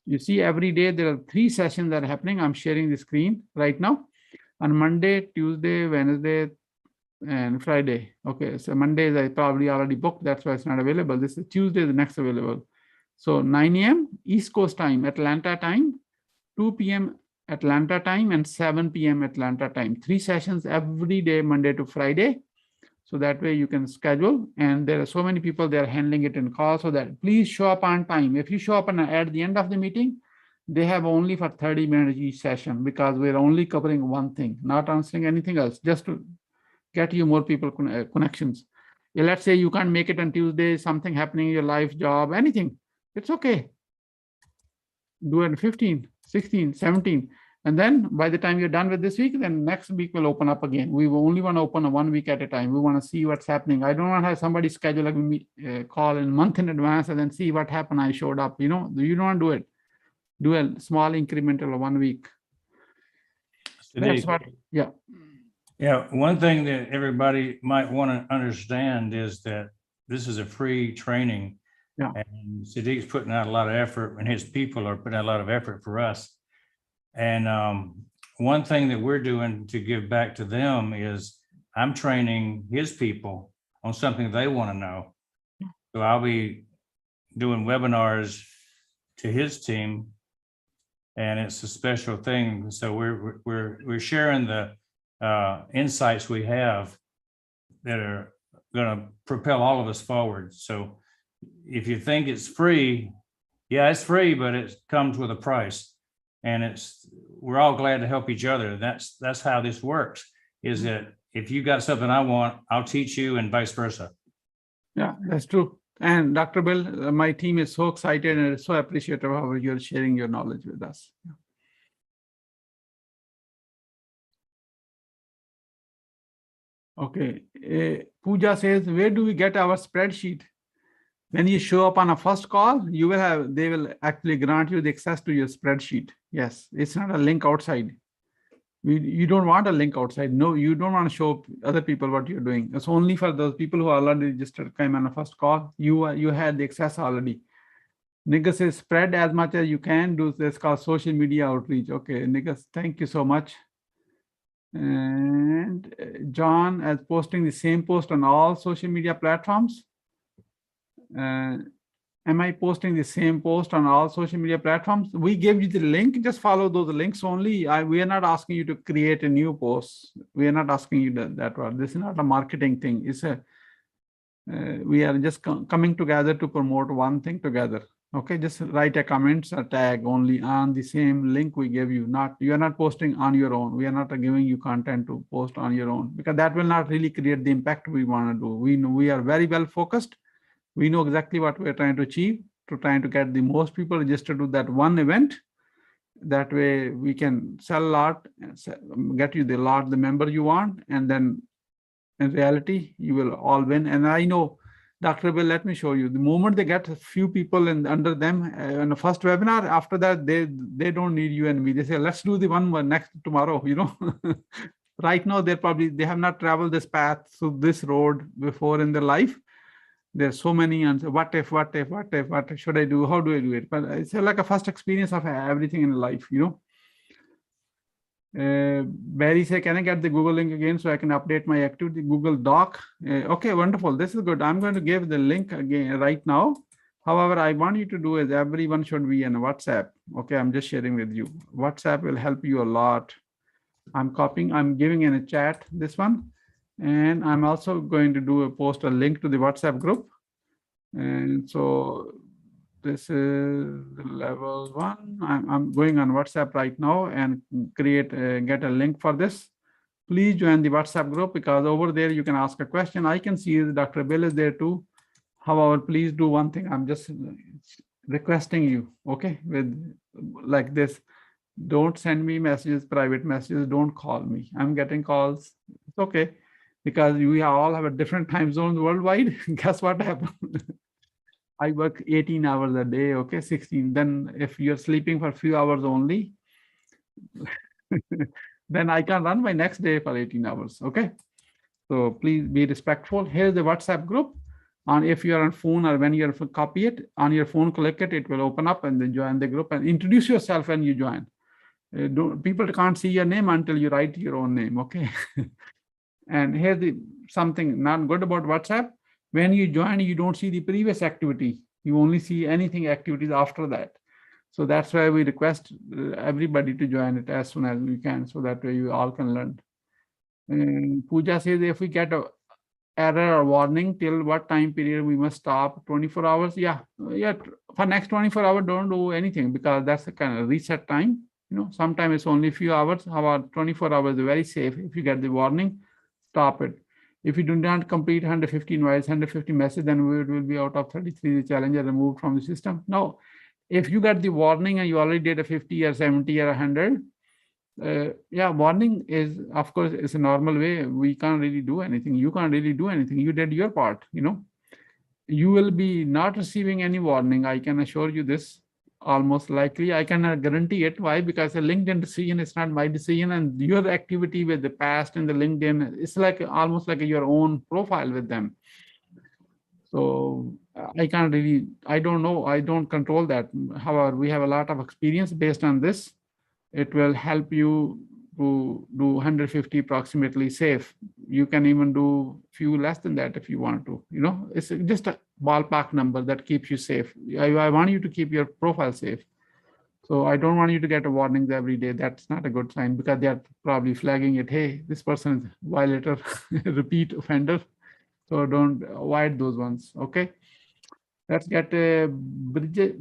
You see, every day there are 3 sessions that are happening. I'm sharing the screen right now on Monday, Tuesday, Wednesday, and Friday. Okay, so Monday is I probably already booked. That's why it's not available. This is Tuesday, the next available. So 9 a.m. East Coast time, Atlanta time, 2 p.m. Atlanta time, and 7 p.m. Atlanta time. 3 sessions every day, Monday to Friday. So that way you can schedule. And there are so many people, they are handling it in call. So that please show up on time. If you show up at the end of the meeting, they have only for 30 minutes each session, because we're only covering one thing, not answering anything else, just to get you more people connections. Let's say you can't make it on Tuesday, something happening in your life, job, anything. It's okay. Do it 15, 16, 17. And then by the time you're done with this week, then next week will open up again. We will only want to open 1 week at a time. We want to see what's happening. I don't want to have somebody schedule a call in a month in advance and then see what happened. I showed up. You know, you don't want to do it. Do a small incremental 1 week. That's what, yeah. Yeah, one thing that everybody might want to understand is that this is a free training. Yeah. And Siddique's putting out a lot of effort, and his people are putting out a lot of effort for us. And one thing that we're doing to give back to them is I'm training his people on something they want to know. So I'll be doing webinars to his team, and it's a special thing. So we're sharing the insights we have that are going to propel all of us forward. So if you think it's free, yeah, it's free, but it comes with a price, and we're all glad to help each other. That's how this works, is that if you got something I want, I'll teach you, and vice versa. Yeah, that's true. And Dr. Bill, my team is so excited and so appreciative of how you're sharing your knowledge with us. Okay, Pooja says, where do we get our spreadsheet? When you show up on a first call, they will actually grant you the access to your spreadsheet. Yes, it's not a link outside. You don't want a link outside. No, you don't want to show other people what you're doing. It's only for those people who are already registered, came on a first call. You had the access already. Nigas says, spread as much as you can. Do this called social media outreach. Okay, Nigas, thank you so much. And John is posting the same post on all social media platforms. Am I posting the same post on all social media platforms? We gave you the link, just follow those links only. We are not asking you to create a new post. We are not asking you that one. This is not a marketing thing. It's we are just coming together to promote one thing together. Okay, just write a comments or tag only on the same link we gave you. You are not posting on your own. We are not giving you content to post on your own, because that will not really create the impact we want to do. We know we are very well focused. We know exactly what we're trying to achieve, trying to get the most people registered to that one event. That way we can sell a lot, get you the member you want, and then in reality, you will all win. And I know, Dr. Bill, let me show you. The moment they get a few people under them in the first webinar, after that, they don't need you and me. They say, let's do the one next tomorrow, you know. Right now, they have not traveled this path through this road before in their life. There's so many answers. What if should I do? How do I do it? But it's like a first experience of everything in life, you know. Barry say, can I get the Google link again so I can update my activity? Google Doc. Okay, wonderful. This is good. I'm going to give the link again right now. However, I want you to do is everyone should be in WhatsApp. Okay, I'm just sharing with you. WhatsApp will help you a lot. I'm giving in a chat this one. And I'm also going to post a link to the WhatsApp group. And so this is level 1. I'm going on WhatsApp right now and get a link for this. Please join the WhatsApp group, because over there you can ask a question. I can see Dr. Bill is there too. However, please do one thing. I'm just requesting you, okay, with like this. Don't send me messages, private messages. Don't call me. I'm getting calls. It's okay, because we all have a different time zones worldwide. Guess what happened? I work 18 hours a day, okay, 16. Then if you're sleeping for a few hours only, then I can run my next day for 18 hours, okay? So please be respectful. Here's the WhatsApp group. And if you're on phone or when you're copy it on your phone, click it, it will open up and then join the group and introduce yourself when you join. People can't see your name until you write your own name, okay? And here's something not good about WhatsApp. When you join, you don't see the previous activity. You only see anything activities after that. So that's why we request everybody to join it as soon as we can, so that way you all can learn. And Pooja says if we get a error or warning, till what time period we must stop? 24 hours. Yeah. For next 24 hours, don't do anything, because that's the kind of reset time. Sometimes it's only a few hours. However, 24 hours is very safe. If you get the warning, stop it. If you do not complete 150 invites, 150 messages, then we will be out of 33, the challenger removed from the system. No, if you got the warning and you already did a 50 or 70 or 100, yeah, warning is, of course, it's a normal way. We can't really do anything. You can't really do anything. You did your part, You will be not receiving any warning. I can assure you this. Almost likely, I cannot guarantee it. Why? Because a LinkedIn decision is not my decision, and your activity with the past and the LinkedIn, it's like almost like your own profile with them. So I can't really, I don't know, I don't control that. However, we have a lot of experience based on this. It will help you to do 150 approximately safe. You can even do few less than that if you want to. It's just a ballpark number that keeps you safe. I want you to keep your profile safe. So I don't want you to get a warnings every day. That's not a good sign, because they are probably flagging it. Hey, this person is violator, repeat offender. So don't avoid those ones. Okay. Let's get Bridget.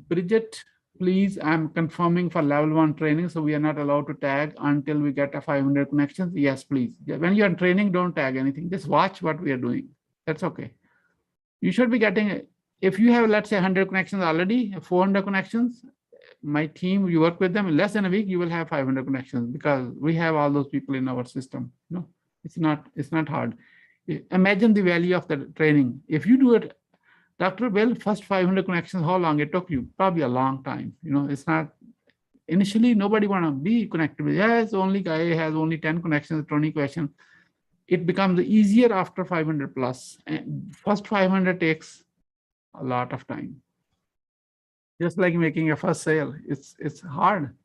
Bridget, please. I'm confirming for level 1 training. So we are not allowed to tag until we get a 500 connections. Yes, please. When you're in training, don't tag anything. Just watch what we are doing. That's okay. You should be getting, if you have, let's say 100 connections already, 400 connections, my team, you work with them in less than a week, you will have 500 connections, because we have all those people in our system. It's not hard. Imagine the value of the training. If you do it, Dr. Bill, first 500 connections, how long it took you? Probably a long time. It's not, initially nobody want to be connected with, yes, only guy has only 10 connections, 20 questions. It becomes easier after 500 plus. And first 500 takes a lot of time. Just like making a first sale, it's hard,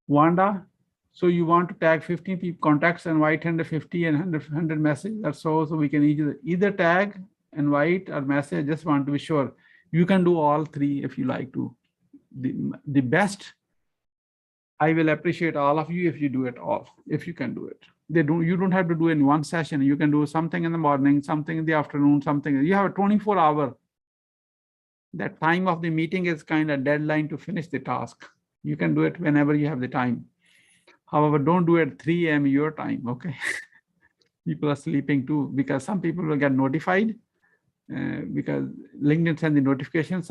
Wanda, so you want to tag 15 people, contacts, invite 150 and 100 message. That's so we can either tag, invite, or message. Just want to be sure. You can do all three if you like to. The best, I will appreciate all of you if you do it all, if you can do it. You don't have to do it in one session. You can do something in the morning, something in the afternoon, something. You have a 24-hour. That time of the meeting is kind of deadline to finish the task. You can do it whenever you have the time. However, don't do it 3 a.m. your time, okay? People are sleeping too, because some people will get notified because LinkedIn sends the notification.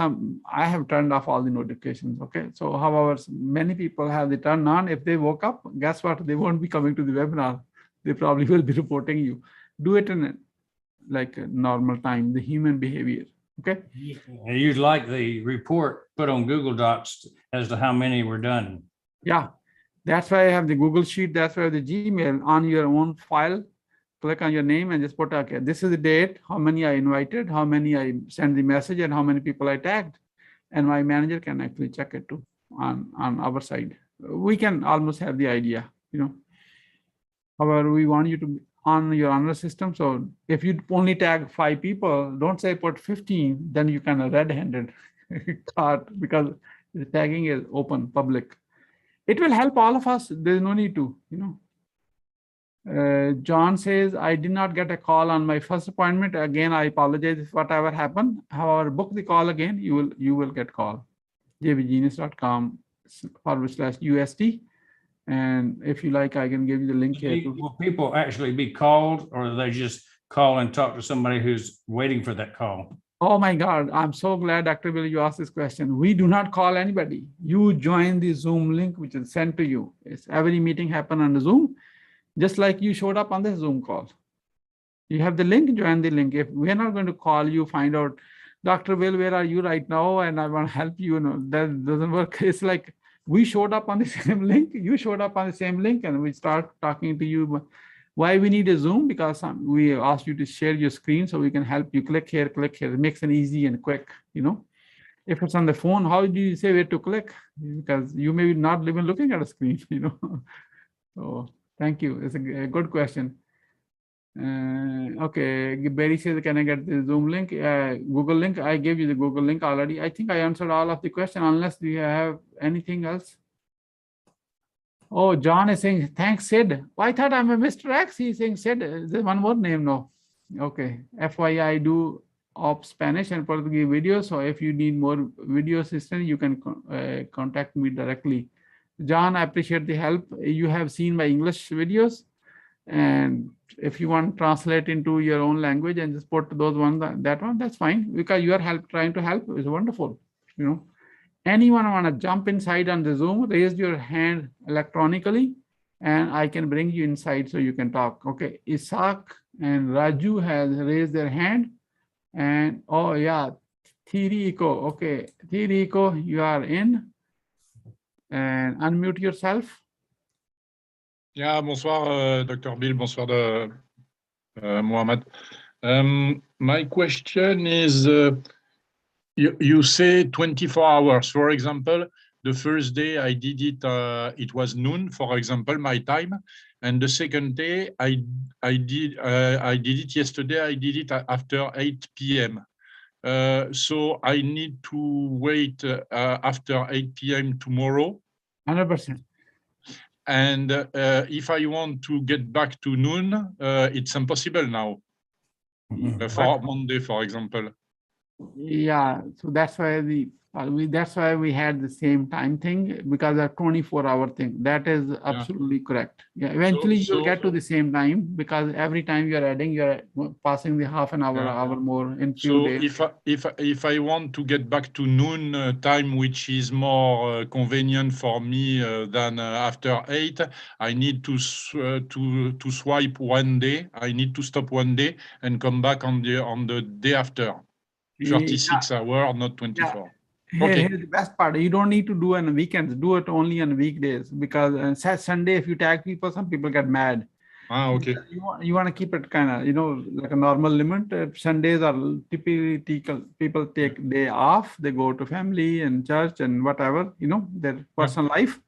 I have turned off all the notifications, okay? So however, many people have the turn on. If they woke up, guess what? They won't be coming to the webinar. They probably will be reporting you. Do it in a normal time, the human behavior. Okay. You'd like the report put on Google Docs as to how many were done. Yeah, that's why I have the Google Sheet. That's why the Gmail on your own file. Click on your name and just put, okay, this is the date, how many I invited, how many I sent the message, and how many people I tagged. And my manager can actually check it too on our side. We can almost have the idea, However, we want you to on your honor system. So if you only tag 5 people, don't say put 15, then you kind of red-handed caught, because the tagging is open, public. It will help all of us. There's no need to, John says, I did not get a call on my first appointment. Again, I apologize if whatever happened. However, book the call again. You will get call. jvgenius.com/USD. And if you like, I can give you the link here. Will people actually be called, or do they just call and talk to somebody who's waiting for that call? Oh my God, I'm so glad, Dr. Bill, you asked this question. We do not call anybody. You join the Zoom link, which is sent to you. It's every meeting happen on the Zoom, just like you showed up on the Zoom call. You have the link, join the link. If we're not going to call you, find out, Dr. Bill, where are you right now? And I want to help you. No, that doesn't work. It's like we showed up on the same link, you showed up on the same link, and we start talking to you. Why we need a Zoom? Because we asked you to share your screen so we can help you click here, click here. It makes it easy and quick, you know. If it's on the phone, how do you say where to click? Because you may be not even looking at a screen, you know. So thank you. It's a good question. Okay, Barry says, can I get the Zoom link? Google link. I gave you the Google link already. I think I answered all of the question, unless we have anything else. Oh, John is saying, thanks, Sid. Oh, I thought I'm a Mr. X. He's saying Sid. There's one more name now. Okay. FYI, I do of Spanish and Portuguese videos. So if you need more video assistance, you can contact me directly. John, I appreciate the help. You have seen my English videos. And if you want to translate into your own language and just put those ones, that one, that's fine. Because you are trying to help is wonderful, you know. Anyone want to jump inside on the Zoom, raise your hand electronically, and I can bring you inside so you can talk. Okay, Isaac and Raju has raised their hand. And oh yeah, Thiriko. Okay, Thiriko, you are in. And unmute yourself. Yeah, bonsoir, Dr. Bill. Bonsoir, Mohamed. My question is, you say 24 hours. For example, the first day I did it, it was noon, for example, my time. And the second day I did it yesterday. I did it after 8 p.m. So I need to wait after 8 p.m. tomorrow. 100%. And if I want to get back to noon, it's impossible now. For Monday, for example. Yeah, so that's why that's why we had the same time thing, because of 24-hour thing. That is absolutely correct. Yeah, eventually you'll get to the same time, because every time you're adding, you're passing the half an hour, hour more in few days. So if I want to get back to noon time, which is more convenient for me than after 8, I need to swipe one day. I need to stop one day and come back on the day after. 36 hours, not 24. Yeah. Okay. Here's the best part. You don't need to do it on weekends. Do it only on weekdays, because Sunday, if you tag people, some people get mad. Okay. You want to keep it kind of, you know, like a normal limit. Sundays are typically people take day off. They go to family and church and whatever, you know, their personal life.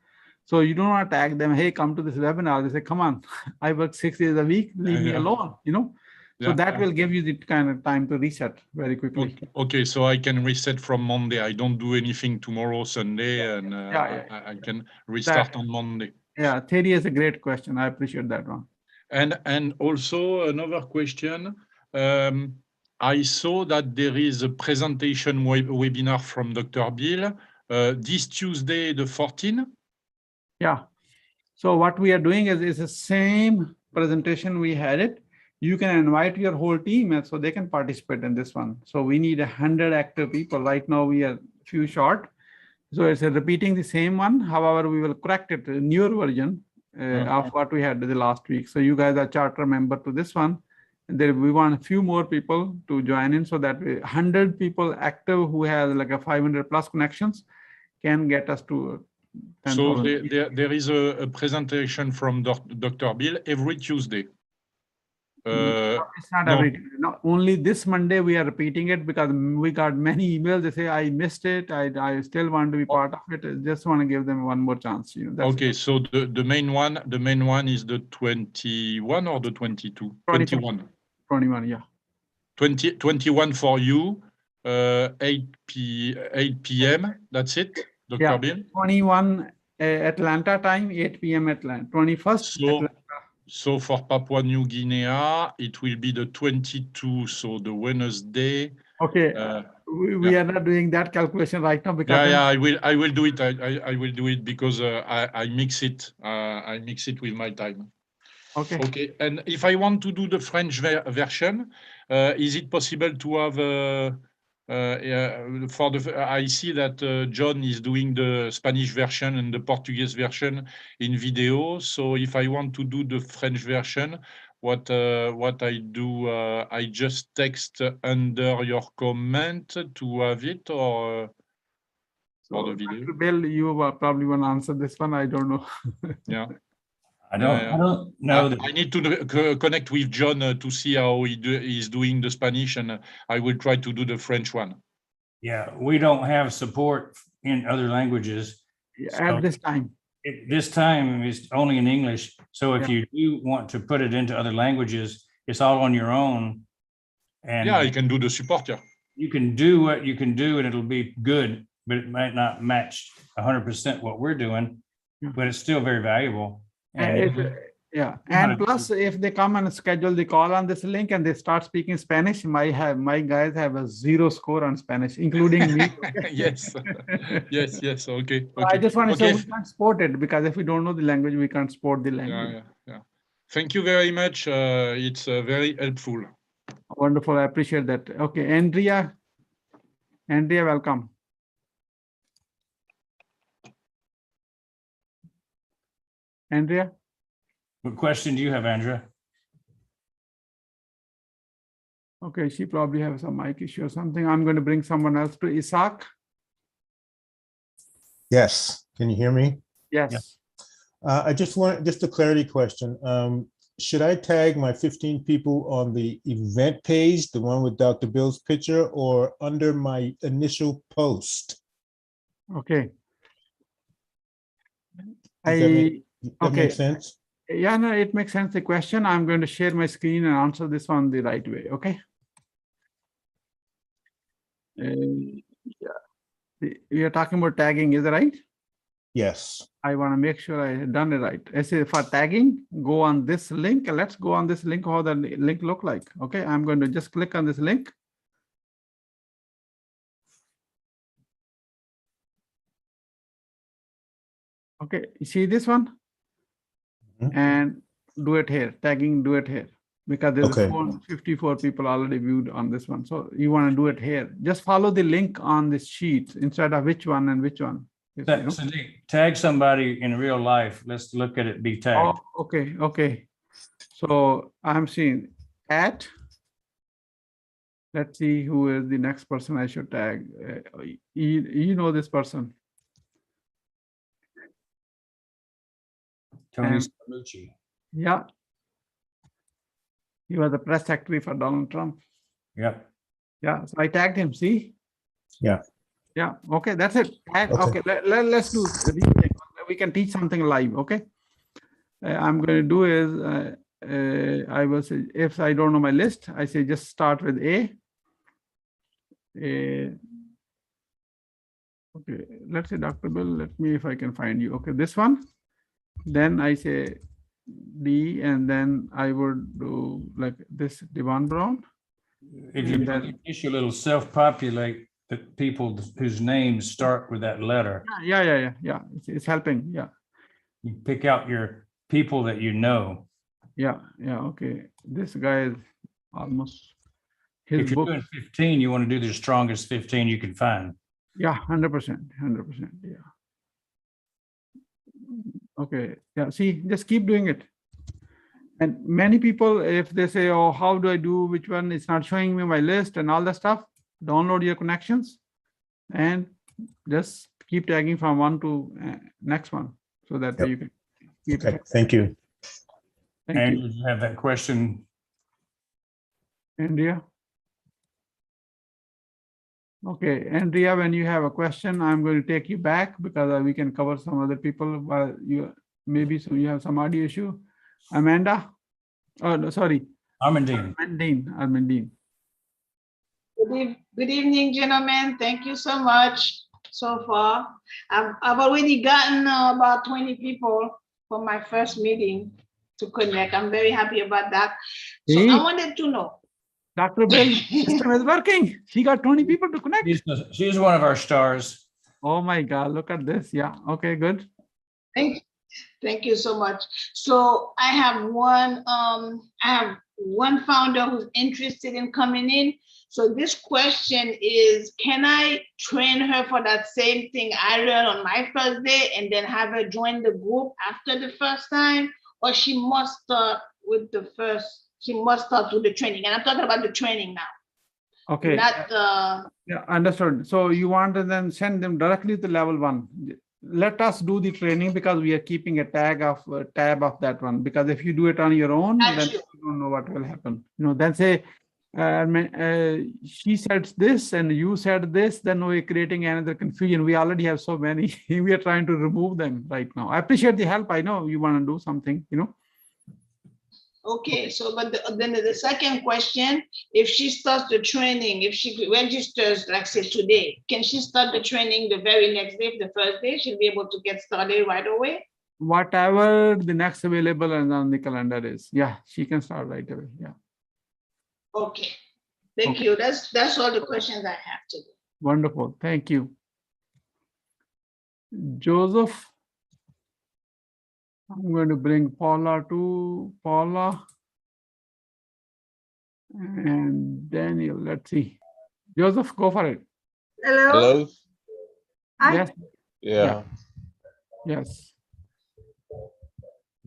So you don't want to tag them, hey, come to this webinar. They say, come on, I work 6 days a week. Leave me alone, you know. So that will give you the kind of time to reset very quickly. Okay, so I can reset from Monday. I don't do anything tomorrow, Sunday, and I can restart on Monday. Yeah, Thierry is a great question. I appreciate that one. And also another question. I saw that there is a presentation webinar from Dr. Bill this Tuesday, the 14th. Yeah. So what we are doing is the same presentation we had it. You can invite your whole team and so they can participate in this one. So we need 100 active people. Right now we are few short. So it's repeating the same one. However, we will correct it, a newer version of what we had the last week. So you guys are charter member to this one. And then we want a few more people to join in so that 100 people active who has like a 500 plus connections can get us to 10,000. So there is a presentation from Dr. Bill every Tuesday. It's not every day. No, only this Monday we are repeating it because we got many emails. They say I missed it. I still want to be part of it. I just want to give them one more chance. You know, okay, so the main one is the 21 or the 22? 21. 21, yeah. 21 for you. 8 p.m. That's it, Dr. Bill. 21 Atlanta time, 8 p.m. Atlanta. 21st. Atlanta. So for Papua New Guinea, it will be the 22, so the Wednesday. Okay, we are not doing that calculation right now because I will do it. I will do it because I mix it. I mix it with my time. Okay. And if I want to do the French version, is it possible to have For the, I see that John is doing the Spanish version and the Portuguese version in video. So if I want to do the French version, what I do, I just text under your comment to have it, or for the video. Dr. Bill, you probably want to answer this one. I don't know. Yeah. I don't know that. I need to connect with John to see how he's doing the Spanish, and I will try to do the French one. Yeah, we don't have support in other languages. At this time. This time is only in English. So if you do want to put it into other languages, it's all on your own. And yeah, you can do the support. Yeah, you can do what you can do, and it'll be good, but it might not match 100% what we're doing. But it's still very valuable. And and plus, if they come and schedule the call on this link and they start speaking Spanish, my guys have a 0 score on Spanish, including me. Yes, yes. Okay. So I just want to say we can't support it, because if we don't know the language, we can't support the language. Yeah. Thank you very much. It's very helpful. Wonderful. I appreciate that. Okay, Andrea, welcome. Andrea? what question do you have, Andrea? Okay, she probably has some mic issue or something. I'm going to bring someone else to Isaac. Yes, can you hear me? Yes. I just a clarity question. Should I tag my 15 people on the event page, the one with Dr. Bill's picture, or under my initial post? Okay. That makes sense? Yeah, no, it makes sense. The question, I'm going to share my screen and answer this one the right way. Okay. We are talking about tagging, is that right? Yes. I want to make sure I have done it right. I say for tagging, go on this link. Let's go on this link, how the link look like. Okay, I'm going to just click on this link. Okay, you see this one? And do it here, tagging, do it here, because there's 454 people already viewed on this one. So you want to do it here. Just follow the link on this sheet instead of which one and which one. Siddique, tag somebody in real life. Let's look at it be tagged. Oh, okay. So I'm seeing at. Let's see who is the next person I should tag. You know this person. Tony Scaramucci. Yeah. He was the press secretary for Donald Trump. Yep. Yeah. So I tagged him. See? Yeah. Yeah. Okay. That's it. Okay. Let's do. We can teach something live. Okay. I'm going to do is I will say, if I don't know my list, I say just start with A. Okay. Let's say Dr. Bill. Let me if I can find you. Okay. This one. Then I say D, and then I would do like this, Devon Brown. If you issue a little self-populate the people whose names start with that letter. Yeah. It's helping. Yeah. You pick out your people that you know. Yeah. Okay. This guy is almost his If you're book. doing 15, you want to do the strongest 15 you can find. Yeah, 100%. Yeah. Okay. Yeah. See, just keep doing it. And many people, if they say, oh, how do I do which one? It's not showing me my list and all that stuff. Download your connections and just keep tagging from one to next one so that you can keep Okay. Thank you. And you have that question. Andrea. Okay, Andrea, when you have a question, I'm going to take you back because we can cover some other people while you maybe you have some audio issue. Amanda? Oh, no, sorry. Armandine. Armandine. Good evening, gentlemen. Thank you so much so far. I've already gotten about 20 people for my first meeting to connect. I'm very happy about that. So I wanted to know. Dr. Bill, system is working. She got 20 people to connect. She's one of our stars. Oh my God, look at this. Yeah, okay, good. Thank Thank you so much. So I have one founder who's interested in coming in. So this question is, can I train her for that same thing I learned on my first day and then have her join the group after the first time? Or she must start with the training? And I'm talking about the training now. Okay. Not Yeah, understood. So you want to then send them directly to level 1. Let us do the training because we are keeping a tab of that one. Because if you do it on your own, Got then you. you don't know what will happen. Then say, she said this and you said this, then we're creating another confusion. We already have so many. We are trying to remove them right now. I appreciate the help. I know you want to do something, Okay, so then the second question, if she starts the training, if she registers, like say today, can she start the training the very next day, the first day? She'll be able to get started right away? Whatever the next available and on the calendar is. Yeah, she can start right away. Yeah. Okay, thank Okay. you. That's all the questions I have today. Wonderful. Thank you. Joseph. I'm going to bring Paula and Daniel. Let's see. Joseph, go for it. Hello? Hello? Hi. Yes. Yeah. Yes.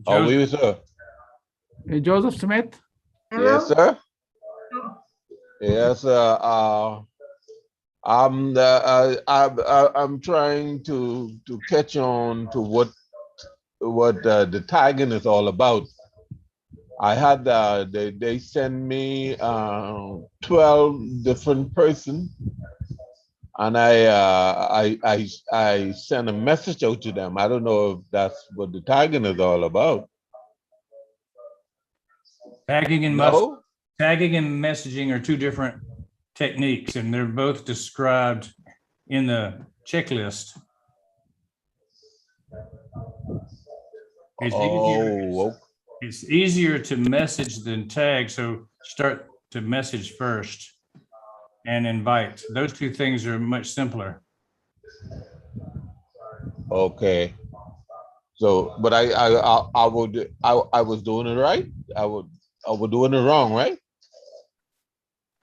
How are you, sir? Joseph Smith. Yes, sir. Yes, I'm trying to catch on to what the tagging is all about. I had they send me 12 different persons, and I sent a message out to them. I don't know if that's what the tagging is all about. Tagging and No? tagging and messaging are two different techniques, and they're both described in the checklist. It's easier to message than tag, so start to message first and invite. Those two things are much simpler. Okay. So, but I was doing it right. I was doing it wrong, right?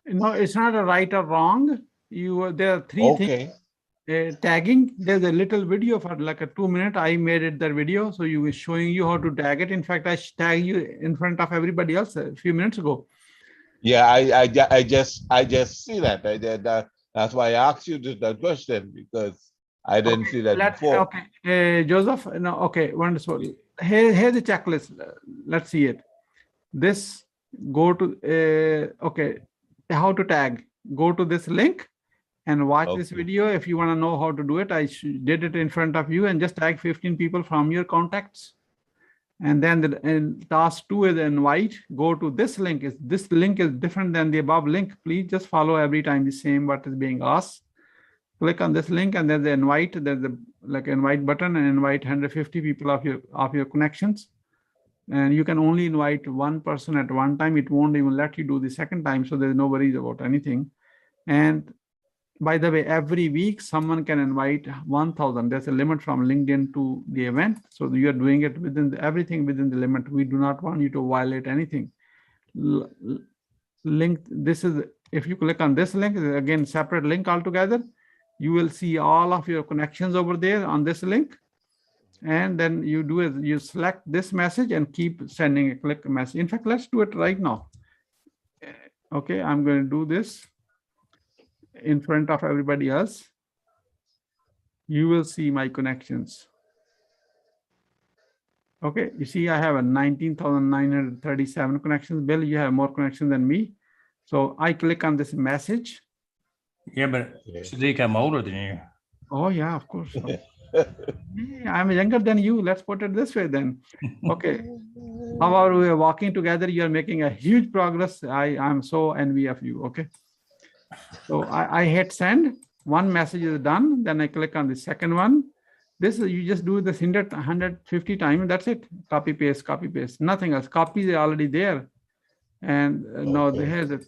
No, it's not a right or wrong. There are three things. Okay. Tagging, there's a little video for like a 2 minute. I made it that video. So you was showing you how to tag it. In fact, I tag you in front of everybody else a few minutes ago. Yeah, I just see that. That's why I asked you that question, because I didn't see that before. Okay, Joseph. No, okay, wonderful. Here's the checklist. Let's see it. This, go to okay, how to tag. Go to this link and watch this video. If you want to know how to do it, I did it in front of you, and just tag 15 people from your contacts. And then task 2 is invite. Go to this link. This link is different than the above link. Please just follow every time the same what is being asked. Click on this link, and there's the invite. There's the invite button, and invite 150 people of your connections. And you can only invite one person at one time. It won't even let you do the second time. So there's no worries about anything. And by the way, every week someone can invite 1,000. There's a limit from LinkedIn to the event. So you are doing it within everything within the limit. We do not want you to violate anything. Link. This is, if you click on this link, again, separate link altogether. You will see all of your connections over there on this link. And then you do is you select this message and keep sending a click message. In fact, let's do it right now. Okay, I'm going to do this in front of everybody else. You will see my connections. Okay, you see I have a 19,937 connections. Bill, you have more connections than me. So I click on this message. Yeah, but Siddique, I'm older than you. Oh yeah, of course. I'm younger than you. Let's put it this way then. Okay. How about we are walking together? You are making a huge progress. I'm so envy of you. Okay. So I hit send. One message is done. Then I click on the second one. This is, you just do this 150 times. That's it. Copy, paste, copy, paste. Nothing else. Copies are already there. And now here's a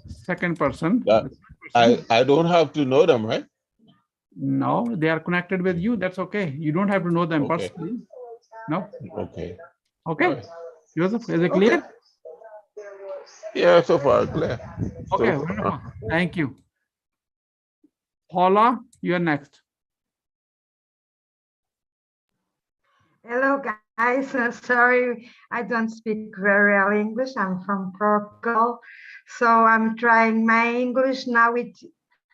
second person. I don't have to know them, right? No, they are connected with you. That's okay. You don't have to know them personally. No? Okay. Okay. All right. Joseph, is it clear? Okay. Yeah, so far clear. Okay, So far. wonderful. Thank you. Paula, you're next. Hello, guys. Sorry, I don't speak very well English. I'm from Portugal, so I'm trying my English now with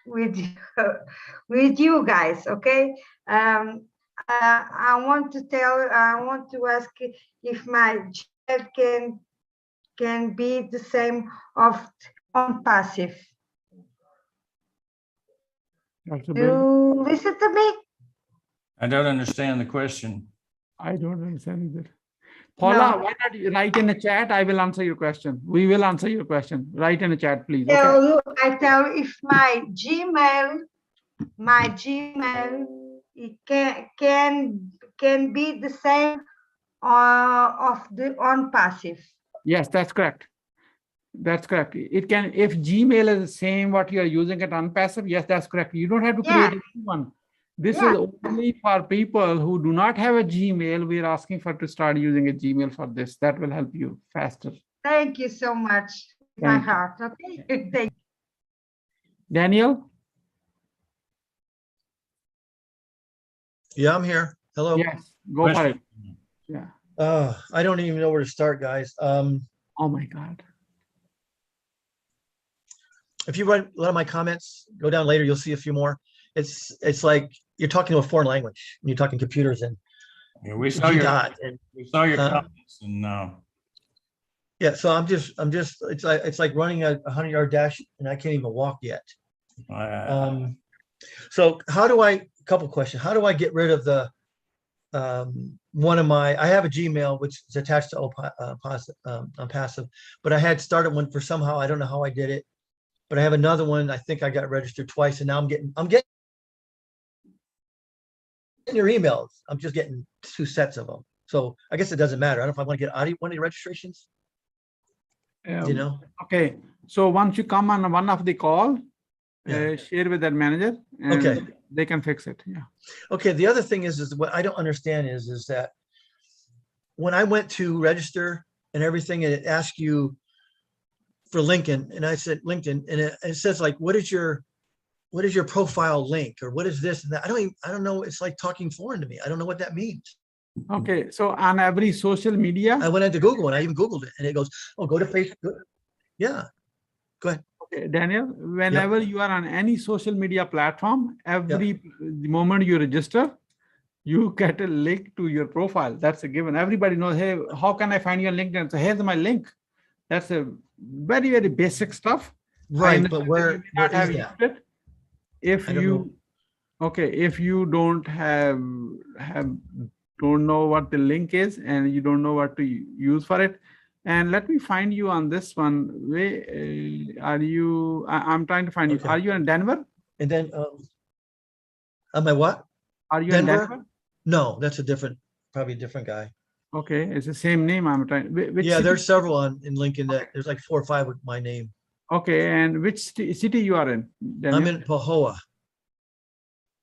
with you guys. Okay. I want to ask if my chat can be the same of on passive. Dr. Bill, You listen to me? I don't understand the question. I don't understand either. Paula, No. why not you write in the chat? I will answer your question. We will answer your question. Write in the chat, please. Okay. I tell if my Gmail, it can be the same of the on passive. Yes, that's correct. That's correct. It can, if Gmail is the same what you are using it on passive, yes, that's correct. You don't have to create a new one. This is only for people who do not have a Gmail. We're asking for to start using a Gmail for this. That will help you faster. Thank you so much. My Thank you. heart. Okay. Thank Daniel? Yeah, I'm here. Hello. Yes, go for it. Question. Yeah. I don't even know where to start, guys. Oh my God. If you read a lot of my comments, go down later, you'll see a few more. It's like you're talking to a foreign language. You're talking computers and Yeah, we saw your and comments and yeah. So I'm just it's like running a 100-yard dash and I can't even walk yet. So how do I? Couple questions. How do I get rid of the one of my? I have a Gmail which is attached to on passive, but I had started one for somehow I don't know how I did it, but I have another one. I think I got registered twice, and now I'm getting your emails. I'm just getting 2 sets of them. So I guess it doesn't matter. I don't know if I want to get out of one of your registrations. You know. Okay. So once you come on one of the call, Yeah. share with that manager and Okay. they can fix it. Yeah. Okay. The other thing is what I don't understand is that when I went to register and everything, and it asks you for LinkedIn, and I said LinkedIn, and it says like, what is your profile link, or what is this and that? I don't know. It's like talking foreign to me. I don't know what that means. Okay. So on every social media, I went into Google and I even Googled it, and it goes, oh, go to Facebook. Yeah. Go ahead. okay, Daniel, whenever you are on any social media platform, the moment you register, you get a link to your profile. That's a given. Everybody knows, hey, how can I find you on LinkedIn? So here's my link. That's a very, very basic stuff. Right. But where is that? If I don't you, okay, if you don't don't know what the link is and you don't know what to use for it, and let me find you on this one. Where are you? I'm trying to find you. Okay. Are you in Denver? And then, am I what? Are you Denver? in Denver? No, that's probably a different guy. Okay, it's the same name. I'm trying. Which Yeah, city? there's several in Lincoln that there's like 4 or 5 with my name. Okay, and which city you are in? Daniel? I'm in Pahoa,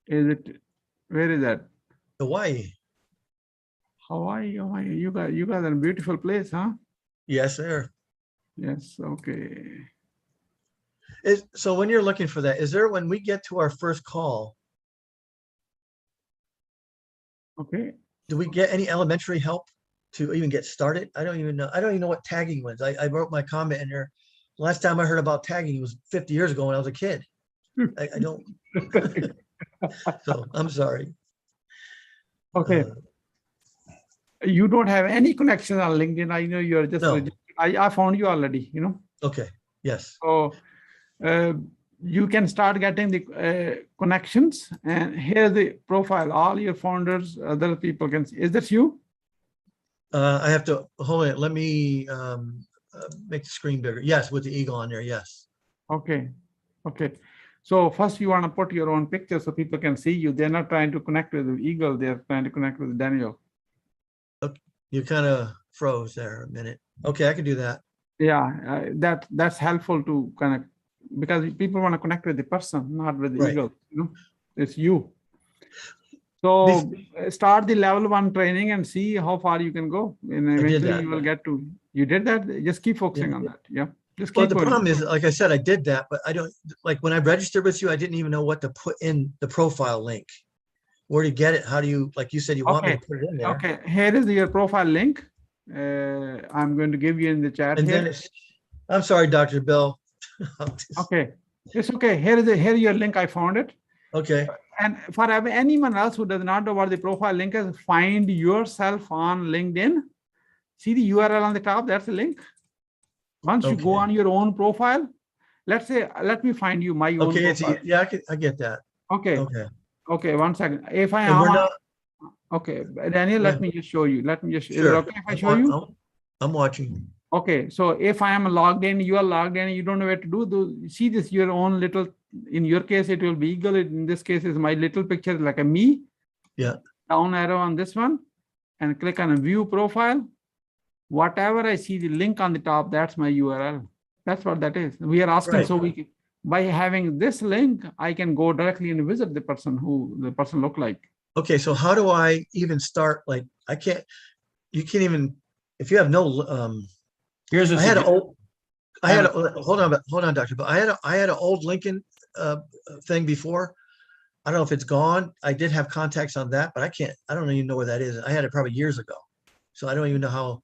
Is it? Where is that? Hawaii. Hawaii. Oh my! You got a beautiful place, huh? Yes, sir. Yes. Okay. So when you're looking for that, when we get to our first call, Okay. do we get any elementary help to even get started? I don't even know. I don't even know what tagging was. I wrote my comment in there. Last time I heard about tagging was 50 years ago when I was a kid. I don't. So I'm sorry. Okay. You don't have any connection on LinkedIn. I know you're just. No. I found you already. You know. Okay. Yes. So you can start getting the connections, and here's the profile. All your founders, other people can see. Is that you? I have to hold it. Let me make the screen bigger. Yes, with the eagle on there. Yes. Okay. Okay. So first you want to put your own picture so people can see you. They're not trying to connect with the eagle. They're trying to connect with Daniel. Okay. You kind of froze there a minute. Okay, I can do that. Yeah, that's helpful to connect because people want to connect with the person, not with the Right. eagle. You know, it's you. So start the level 1 training and see how far you can go. And did eventually that. you will get to, you did that? Just keep focusing Yeah. on that. Yeah. Just Well, keep the going. problem is, like I said, I did that, but I don't, like when I registered with you, I didn't even know what to put in the profile link. Where to get it? How do you, like you said, you want me to Okay. put it in there? Okay. Here is your profile link. I'm going to give you in the chat And then here. it's, I'm sorry, Dr. Bill. Okay. It's okay. Here is your link. I found it. Okay, And for anyone else who does not know what the profile link is, find yourself on LinkedIn. See the URL on the top, that's the link. Once you go Okay. on your own profile, let's say, let me find you my own okay, it's, profile. yeah, I get that. Okay, Okay. okay, 1 second. If I And am, we're not, okay, Daniel, Yeah. let me just show you. Let me just, is it sure. okay if I show you? I'm watching. Okay, so if I am logged in, you are logged in, you don't know where to do, see this, your own little, in your case, it will be eagle. In this case, is my little picture like a me. Yeah. Down arrow on this one and click on a view profile. Whatever I see the link on the top, that's my URL. That's what that is. We are asking, Right. so we can, by having this link, I can go directly and visit the person who the person look like. Okay, so how do I even start? Like, I can't, you can't even, if you have no, Here's a I had an suggestion. old, I had, hold on, Doctor, but I had an old Lincoln thing before. I don't know if it's gone. I did have contacts on that, but I don't even know where that is. I had it probably years ago. So I don't even know how.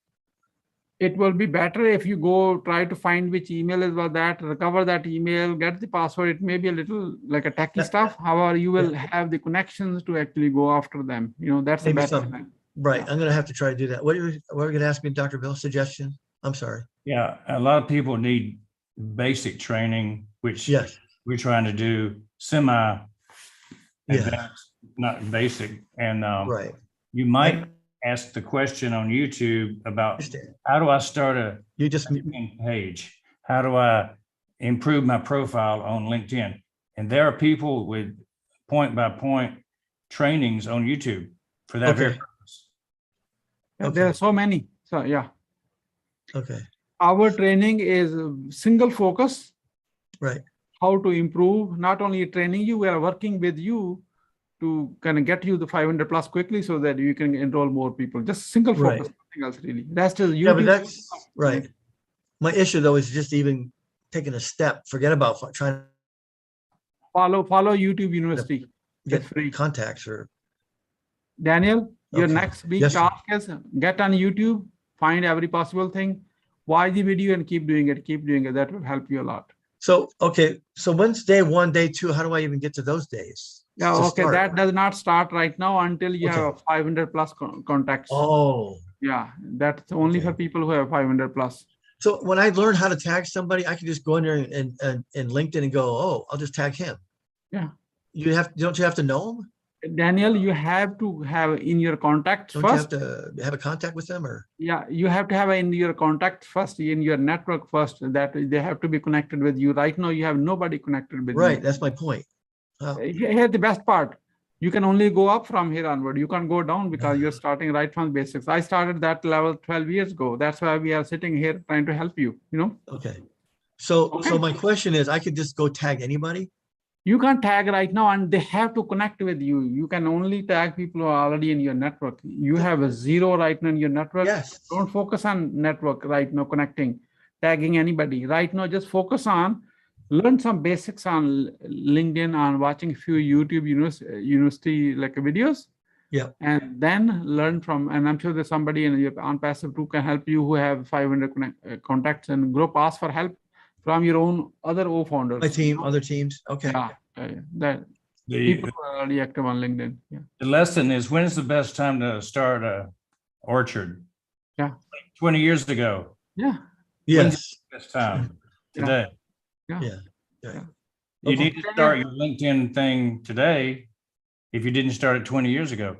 It will be better if you go try to find which email is about that, recover that email, get the password. It may be a little like a techie stuff. However, you will have the connections to actually go after them. You know, that's the Maybe best some- thing. Right, Yeah. I'm gonna have to try to do that. What are you gonna ask me, Dr. Bill? Suggestion? I'm sorry. Yeah, a lot of people need basic training, which Yes, we're trying to do semi yeah, advanced, not basic. And right. you might ask the question on YouTube about Understand. how do I start a You just, LinkedIn page? How do I improve my profile on LinkedIn? And there are people with point by point trainings on YouTube for that very Okay. purpose. Yeah, there are Okay. so many. So yeah, okay, our training is single focus. right, How to improve, not only training you, we are working with you to kind of get you the 500 plus quickly so that you can enroll more people. Just single Right. focus, nothing else really. Rest is yeah, but YouTube. that's, right. My issue though is just even taking a step, forget about trying Follow YouTube University. to get It's free. contacts or, Daniel, your Okay. next big Yes, sir. task is get on YouTube, find every possible thing, watch the video and keep doing it, keep doing it. That will help you a lot. so, okay, so when's day 1, day 2? How do I even get to those days? Yeah, to okay, start? that does not start right now until you Okay. have 500 plus contacts. Oh, Yeah, that's only Okay. for people who have 500 plus. so when I learn how to tag somebody, I can just go in there and LinkedIn and go, oh, I'll just tag him. Yeah. Don't you have to know him? Daniel, you have to have in your contacts Don't you have first. to have a contact with them or? Yeah, you have to have in your contacts first, in your network first, that they have to be connected with you. Right now, you have nobody connected with Right, you. that's my point. Oh, Here's the best part. You can only go up from here onward. You can't go down because you're starting right from basics. I started that level 12 years ago. That's why we are sitting here trying to help you, you know? okay. So Okay. my question is, I could just go tag anybody? You can't tag right now and they have to connect with you. You can only tag people who are already in your network. You have a 0 right now in your network. Yes. Don't focus on network right now, connecting, tagging anybody. Right now, just focus on, learn some basics on LinkedIn, on watching a few YouTube university like videos. Yeah. And then learn from, and I'm sure there's somebody in your OnPassive who can help you who have 500 contacts and group, ask for help from your own other founders. My team, other teams, okay. Yeah, that The, people who are already active on LinkedIn. Yeah. the lesson is, when is the best time to start a orchard? Yeah. 20 years ago, Yeah. Yes, best time Yeah. today. yeah. You Okay. need to start your LinkedIn thing today if you didn't start it 20 years ago.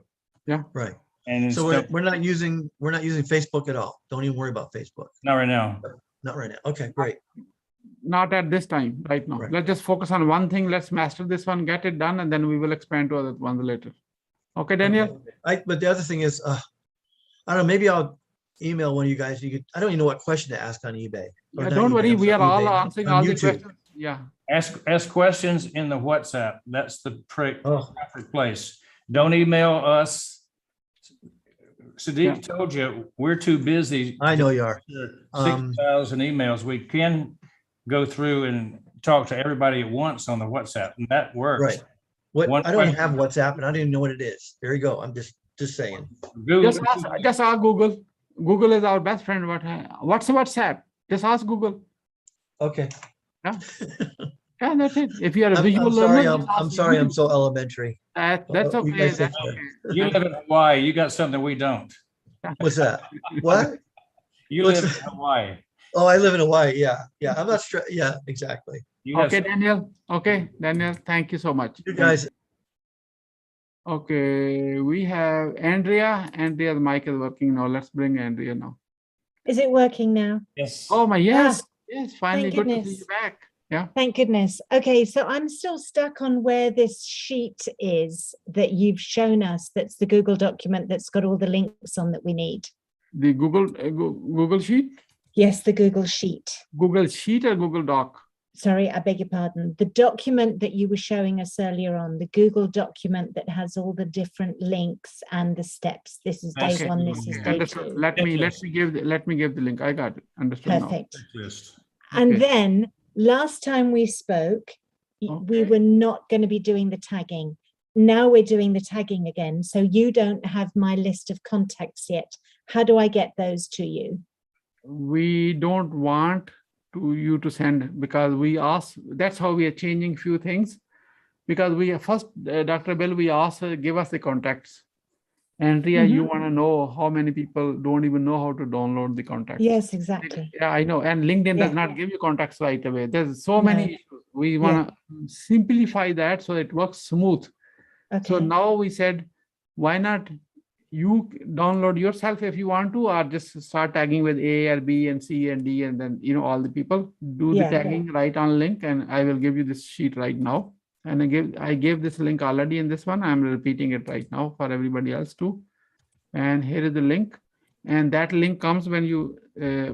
Right. And So instead, we're not using Facebook at all. Don't even worry about Facebook. not right now. Not right now. Okay, great. Not at this time, right now. Right. Let's just focus on one thing. Let's master this one, get it done, and then we will expand to other ones later. Okay, Daniel? Okay. But the other thing is, I don't know, maybe I'll email one of you guys. I don't even know what question to ask on eBay. Or Yeah, not don't eBay, worry. I'm We sorry, are all eBay, answering on all the YouTube. questions. Yeah. Ask questions in the WhatsApp. That's the Oh, perfect place. Don't email us. Siddique told you, we're too busy. I know you are. 6,000 emails. We can go through and talk to everybody at once on the WhatsApp, and that works. Right. What, One I don't even question. have WhatsApp and I don't even know what it is. There you go. I'm just saying. Google, Just ask Google. Google is our best friend. What's WhatsApp? Just ask Google. Okay. Yeah, that's it. If you are a I'm visual sorry. learner, I'm sorry. I'm so elementary. that's You okay. guys That's take care. okay. you live in Hawaii. You got something we don't. What's that? What? You What's live in that? Hawaii. Oh, I live in Hawaii. Yeah. Yeah. I'm not sure. Yeah, exactly. You have Okay, Daniel. Okay, Daniel. Thank you so much. You guys, Okay, we have Andrea. Andrea's mic is working now. Let's bring Andrea now. Is it working now? yes. Oh my, yes, Ah, yes, finally thank good to see goodness. you back. Yeah. Thank goodness. Okay, so I'm still stuck on where this sheet is that you've shown us. That's the Google document that's got all the links on that we need. The Google Sheet, Yes, the Google Sheet. Google Sheet or Google Doc? Sorry, I beg your pardon. The document that you were showing us earlier on, the Google document that has all the different links and the steps. This is day Okay, one, this is Okay, day understood. 2. Let me give the link. I got it. Understood now. Perfect. List. And Okay. then last time we spoke, we Okay. were not going to be doing the tagging. Now we're doing the tagging again. So you don't have my list of contacts yet. How do I get those to you? We don't want you to send because we asked, that's how we are changing few things. Because we first, Dr. Bill, we asked her, give us the contacts. Andrea, you want to know how many people don't even know how to download the contacts. Yes, exactly. Yeah, I know. And LinkedIn does Yeah. not give you contacts right away. There's so No. many issues. We want to simplify that so it works smooth. Okay. So now we said, why not you download yourself if you want to, or just start tagging with A or B and C and D, and then, all the people do the Yeah. tagging right on link. And I will give you this sheet right now. And I gave this link already in this one. I'm repeating it right now for everybody else too. And here is the link. And that link comes when you,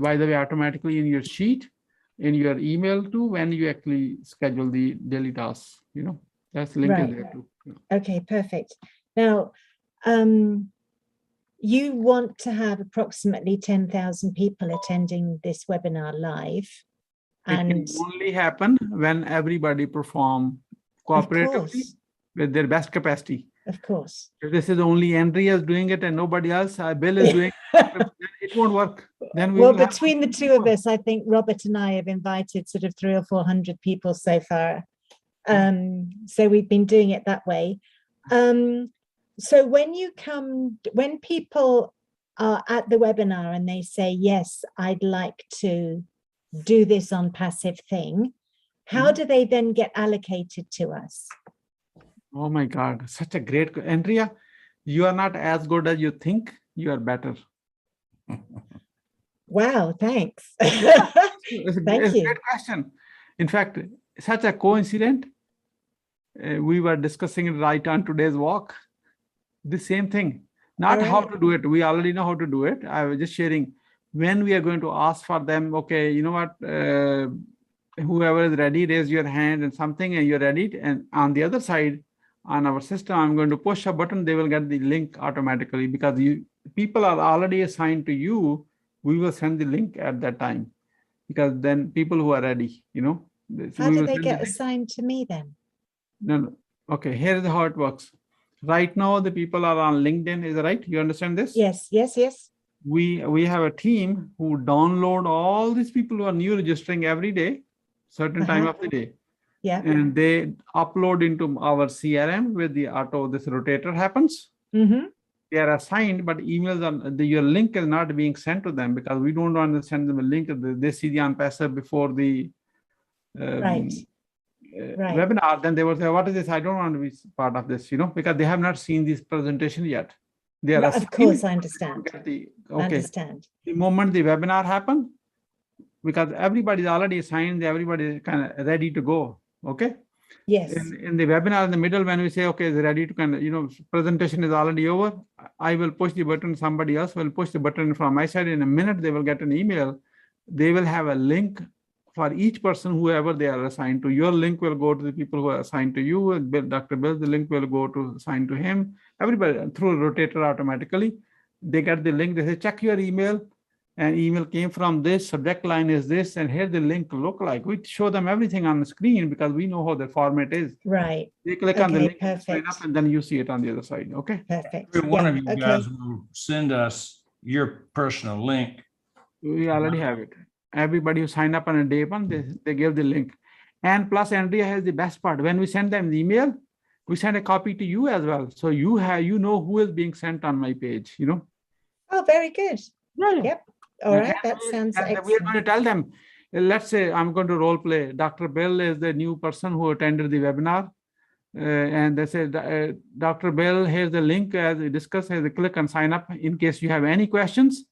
by the way, automatically in your sheet, in your email too, when you actually schedule the daily tasks, that's link is Right. there too. Okay, perfect. Now, you want to have approximately 10,000 people attending this webinar live. It can And only happen when everybody perform of cooperatively course, with their best capacity. of course. If this is only Andrea is doing it and nobody else, Bill is doing it, then it won't work. Then we Well, will have between the two of us, I think Robert and I have invited sort of 300 or 400 people so far. So we've been doing it that way. So when people are at the webinar and they say, yes, I'd like to do this on passive thing, how do they then get allocated to us? Oh my God, such a great, Andrea, you are not as good as you think, you are better. Wow, thanks. It's a Thank you. great question. In fact, such a coincidence. We were discussing it right on today's walk. The same thing, not how to do it. We already know how to do it. I was just sharing when we are going to ask for them. Okay, you know what? Whoever is ready, raise your hand and something, and you're ready. And on the other side, on our system, I'm going to push a button. They will get the link automatically because people are already assigned to you. We will send the link at that time because then people who are ready, How do they get assigned to me then? No. Okay, here's how it works. Right now, the people are on LinkedIn, is that right? You understand this? Yes. We have a team who download all these people who are new registering every day, certain time of the day. Yeah. And they upload into our CRM with the auto, this rotator happens. Mm-hmm. They are assigned, but emails on your link is not being sent to them because we don't want to send them a link. They see the on-passive before the webinar, then they will say, what is this? I don't want to be part of this, because they have not seen this presentation yet. They are Of course, I understand. The moment the webinar happens, because everybody is already assigned, everybody is kind of ready to go. Okay. Yes. In the webinar in the middle, when we say, okay, it's ready to kind of, presentation is already over, I will push the button, somebody else will push the button from my side. In a minute, they will get an email. They will have a link for each person, whoever they are assigned to. Your link will go to the people who are assigned to you. And Dr. Bill, the link will go to assigned to him. Everybody through rotator automatically. They get the link. They say, check your email. And email came from this, subject line is this, and here the link look like. We show them everything on the screen because we know how the format is. Right. They click on the Okay, link, and sign perfect. up, and then you see it on the other side. Okay. Perfect. Every one Yeah, of you okay. guys will send us your personal link. We already have it. Everybody who sign up on a day one, they give the link. And plus Andrea has the best part. When we send them the email, we send a copy to you as well. So you have, you know who is being sent on my page, you know? Oh, very good. Yeah. Yep. All And right. That sounds we are excellent. going to tell them, let's say I'm going to role play. Dr. Bill is the new person who attended the webinar. And they said, Dr. Bill, here's the link as we discussed, here's the click and sign up in case you have any questions.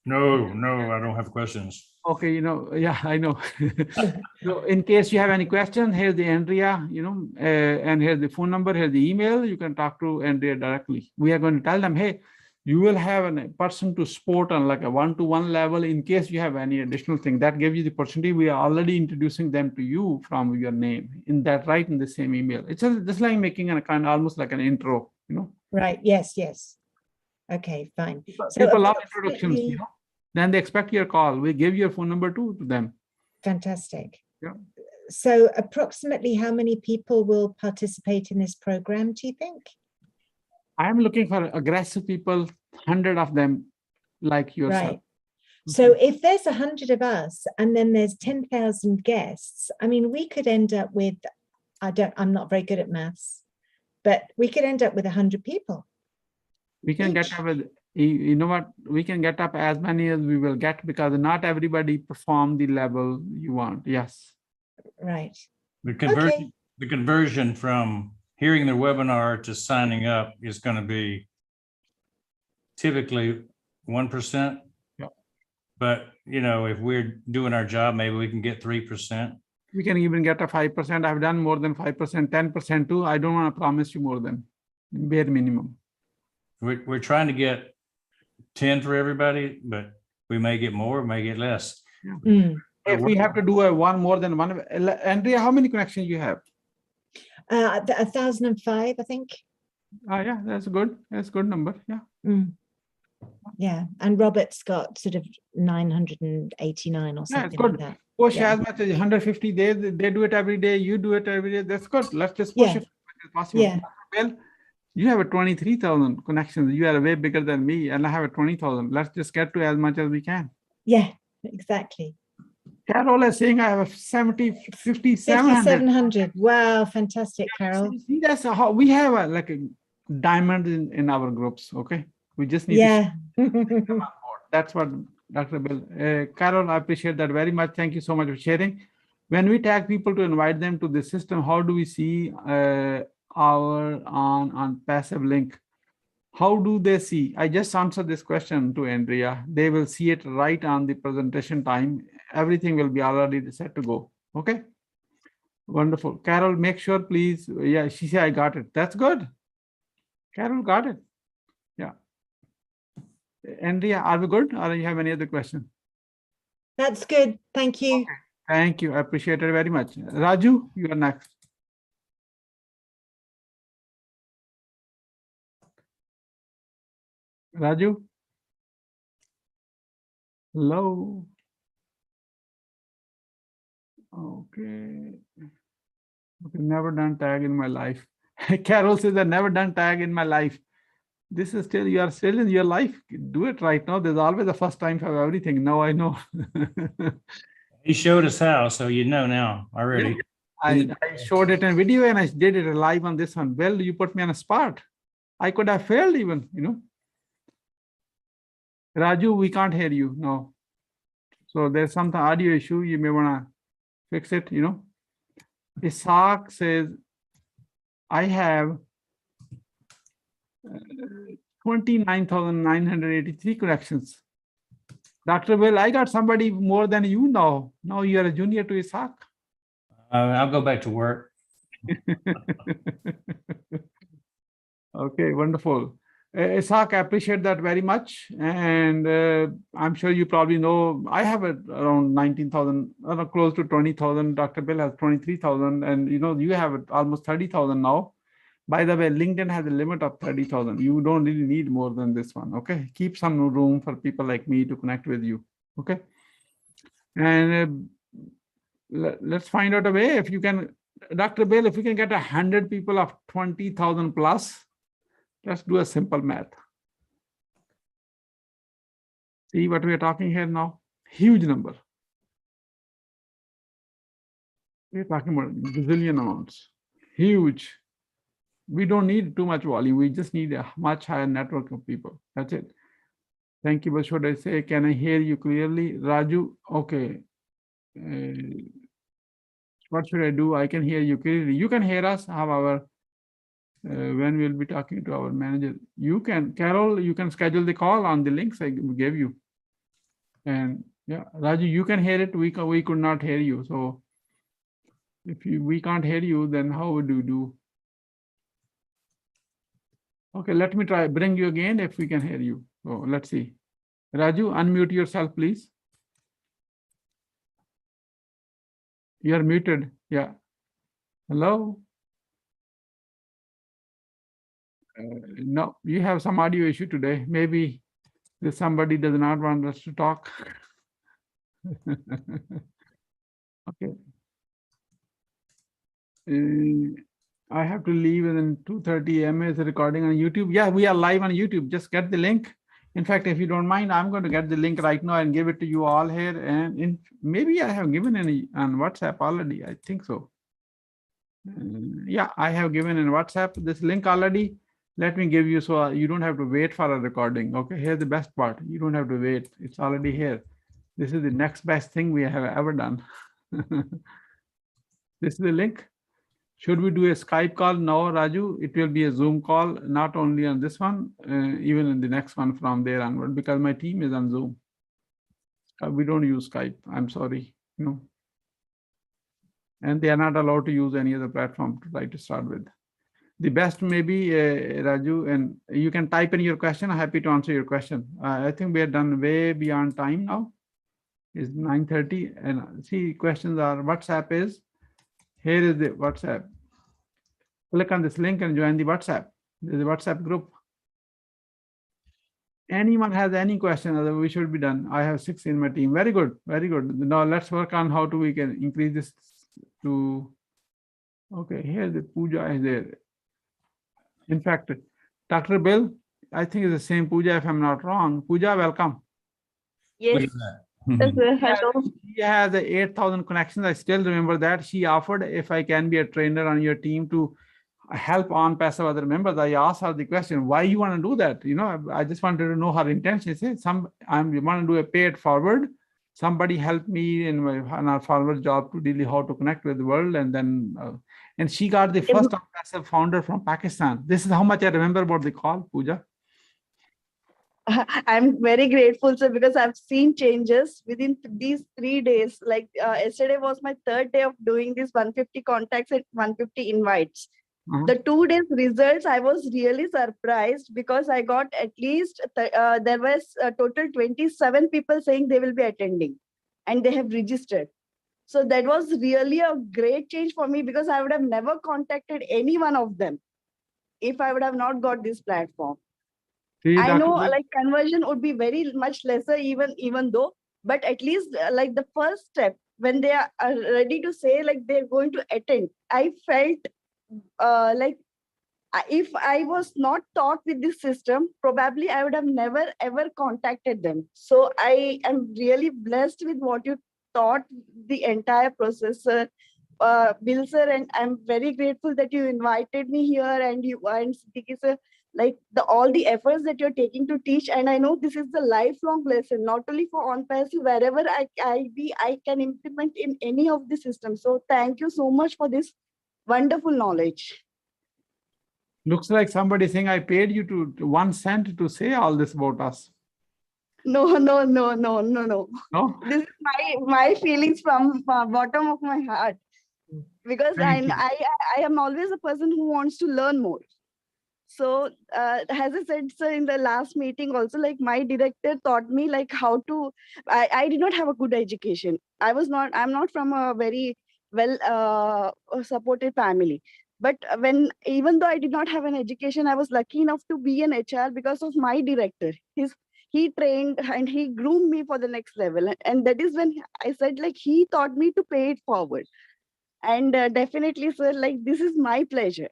No, I don't have questions. Okay, you know, yeah, I know. So in case you have any question, here's the Andrea, you know, and here's the phone number, here's the email. You can talk to Andrea directly. We are going to tell them, hey, you will have a person to support on like a one-to-one level in case you have any additional thing. That gives you the opportunity. We are already introducing them to you from your name in that, right, in the same email. It's just like making a kind of almost like an intro, you know. Right. Yes. Yes. Okay, fine. So People love introductions, you approximately- know. Then they expect your call. We give your phone number to them. Fantastic. Yeah. So approximately how many people will participate in this program, do you think? I'm looking for aggressive people, 100 of them like yourself. Right. So if there's 100 of us and then there's 10,000 guests, I mean, we could end up with, I'm not very good at maths, but we could end up with 100 people. We can get up with, you know what, we can get up as many as we will get because not everybody perform the level you want. Yes. Right. The conversion from hearing the webinar to signing up is going to be typically 1%. Yeah. But, you know, if we're doing our job, maybe we can get 3%. We can even get a 5%. I've done more than 5%, 10% too. I don't want to promise you more than bare minimum. We're trying to get 10 for everybody, but we may get more, may get less. Mm. If we have to do a one more than one, Andrea, how many connections you have? 1,005, I think. Yeah, that's good. That's a good number. Yeah. Mm. Yeah, and Robert's got sort of 989 or Yeah, it's something good. like that. Push Yeah. as much as 150 days. They do it every day. You do it every day. That's good. Let's just push Yeah. it as much as possible. Yeah. Well, you have a 23,000 connections. You are way bigger than me, and I have a 20,000. Let's just get to as much as we can. Yeah, exactly. Carol is saying I have a 5,700. 5,700. Wow, fantastic, Carol. See, that's how we have like a diamond in our groups. Okay, we just need to Yeah. come on board. That's what Dr. Bill. Carol, I appreciate that very much. Thank you so much for sharing. When we tag people to invite them to the system, how do we see our on passive link? How do they see? I just answered this question to Andrea. They will see it right on the presentation time. Everything will be already set to go. Okay. Wonderful. Carol, make sure, please. Yeah, she said I got it. That's good. Carol got it. Yeah. Andrea, are we good? Or do you have any other question? That's good. Thank you. Okay. Thank you. I appreciate it very much. Raju, you are next. Raju? Hello? Okay. Okay, never done tag in my life. Carol says I never done tag in my life. This is still, you are still in your life. Do it right now. There's always a first time for everything. Now I know. He showed us how, so you know now already. I showed it in video and I did it live on this one. Well, you put me on a spot. I could have failed even, you know. Raju, we can't hear you. No. So there's some audio issue. You may want to fix it, you know. Isaac says, I have 29,983 connections. Dr. Bill, I got somebody more than you now. Now you are a junior to Isaac. I'll go back to work. Okay, wonderful. Isaac, I appreciate that very much. And I'm sure you probably know, I have around 19,000, close to 20,000. Dr. Bill has 23,000. And you have almost 30,000 now. By the way, LinkedIn has a limit of 30,000. You don't really need more than this one. Okay. Keep some room for people like me to connect with you. Okay. And let's find out a way. If you can, Dr. Bill, if we can get 100 people of 20,000 plus, let's do a simple math. See what we are talking here now? Huge number. We're talking about gazillion amounts. Huge. We don't need too much volume. We just need a much higher network of people. That's it. Thank you. What should I say? Can I hear you clearly? Raju, okay. What should I do? I can hear you clearly. You can hear us, however, when we'll be talking to our manager. You can, Carol, you can schedule the call on the links I gave you. And yeah, Raju, you can hear it. We could not hear you. So if we can't hear you, then how would you do? Okay, let me try bring you again if we can hear you. So let's see. Raju, unmute yourself, please. You're muted. Yeah. Hello. No, you have some audio issue today. Maybe somebody does not want us to talk. Okay. I have to leave within 2:30 a.m. is recording on YouTube. Yeah, we are live on YouTube. Just get the link. In fact, if you don't mind, I'm going to get the link right now and give it to you all here. And maybe I have given any on WhatsApp already. I think so. Yeah, I have given in WhatsApp this link already. Let me give you so you don't have to wait for a recording. Okay, here's the best part. You don't have to wait. It's already here. This is the next best thing we have ever done. This is the link. Should we do a Skype call? No, Raju, it will be a Zoom call, not only on this one, even in the next one from there onward, because my team is on Zoom. We don't use Skype. I'm sorry. No. And they are not allowed to use any other platform to try to start with. The best may be, Raju, and you can type in your question. I'm happy to answer your question. I think we are done way beyond time now. It's 9:30. And see, questions are WhatsApp is. Here is the WhatsApp. Click on this link and join the WhatsApp. There's a WhatsApp group. Anyone has any question, we should be done. I have 6 in my team. Very good. Very good. Now let's work on how we can increase this to, okay, here the Puja is there. In fact, Dr. Bill, I think it's the same Puja if I'm not wrong. Puja, welcome. Yes. Yes, sir. Hello. She has 8,000 connections. I still remember that. She offered if I can be a trainer on your team to help on passive other members. I asked her the question, why you want to do that? I just wanted to know her intention. She said, I want to do a pay it forward. Somebody help me in our forward job to really how to connect with the world. And then, and she got the first on passive founder from Pakistan. This is how much I remember about the call, Pooja. I'm very grateful, sir, because I've seen changes within these 3 days. Like yesterday was my 3rd day of doing this 150 contacts and 150 invites. The 2 days results, I was really surprised because I got at least, there was a total 27 people saying they will be attending and they have registered. So that was really a great change for me because I would have never contacted any one of them if I would have not got this platform. I know like conversion would be very much lesser even though, but at least like the first step when they are ready to say like they're going to attend, I felt like if I was not taught with this system, probably I would have never ever contacted them. So I am really blessed with what you taught the entire process, Bill sir, and I'm very grateful that you invited me here and you and Siddique sir, like all the efforts that you're taking to teach. And I know this is the lifelong lesson, not only for on passive, wherever I can implement in any of the systems. So thank you so much for this wonderful knowledge. Looks like somebody saying I paid you to 1 cent to say all this about us. No. No? This is my feelings from bottom of my heart, because I am always a person who wants to learn more. So as I said, sir, in the last meeting also, like my director taught me like how to, I did not have a good education. I'm not from a very well supported family. But even though I did not have an education, I was lucky enough to be an HR because of my director. He trained and he groomed me for the next level. And that is when I said, like, he taught me to pay it forward. And definitely, sir, like, this is my pleasure.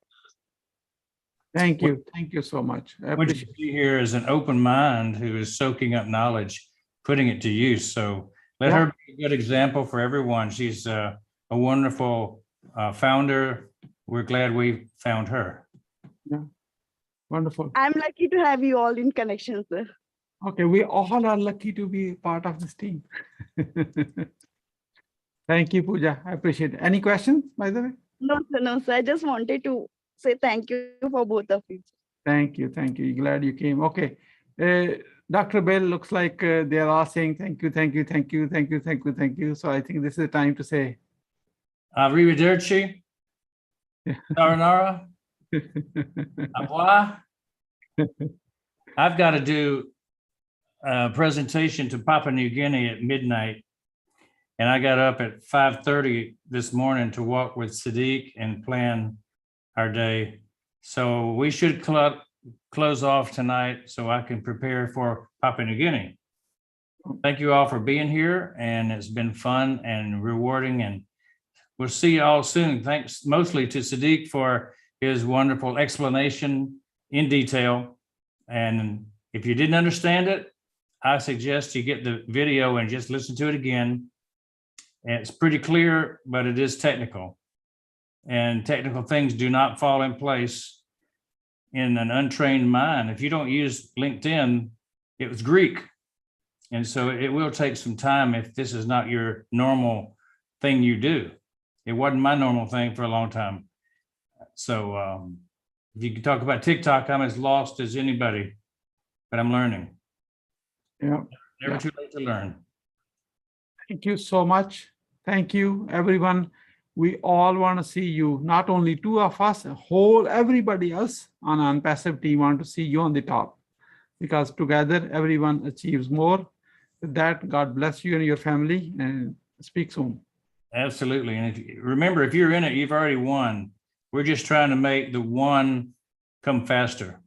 Thank you. Thank you so much. I What you appreciate see here is an open mind who is soaking up knowledge, putting it to use. So let Yeah. her be a good example for everyone. She's a wonderful founder. We're glad we found her. Wonderful. I'm lucky to have you all in connection, sir. Okay, we all are lucky to be part of this team. Thank you, Pooja. I appreciate it. Any questions, by the way? No, sir. I just wanted to say thank you for both of you. Thank you. Thank you. Glad you came. Okay. Dr. Bell, looks like they're all saying thank you, thank you, thank you, thank you, thank you, thank you. So I think this is the time to say. Arrivederci. Sayonara. Au revoir. I've got to do a presentation to Papua New Guinea at midnight. And I got up at 5:30 this morning to walk with Siddique and plan our day. So we should close off tonight so I can prepare for Papua New Guinea. Thank you all for being here, and it's been fun and rewarding, and we'll see you all soon. Thanks mostly to Siddique for his wonderful explanation in detail. And if you didn't understand it, I suggest you get the video and just listen to it again. It's pretty clear, but it is technical. And technical things do not fall in place in an untrained mind. If you don't use LinkedIn, it was Greek. And so it will take some time if this is not your normal thing you do. It wasn't my normal thing for a long time. So if you can talk about TikTok, I'm as lost as anybody, but I'm learning. Yeah. Never too late to learn. Thank you so much. Thank you, everyone. We all want to see you, not only two of us, everybody else on Unpassive team want to see you on the top, because together everyone achieves more. With that, God bless you and your family, and speak soon. Absolutely. And remember, if you're in it, you've already won. We're just trying to make the one come faster.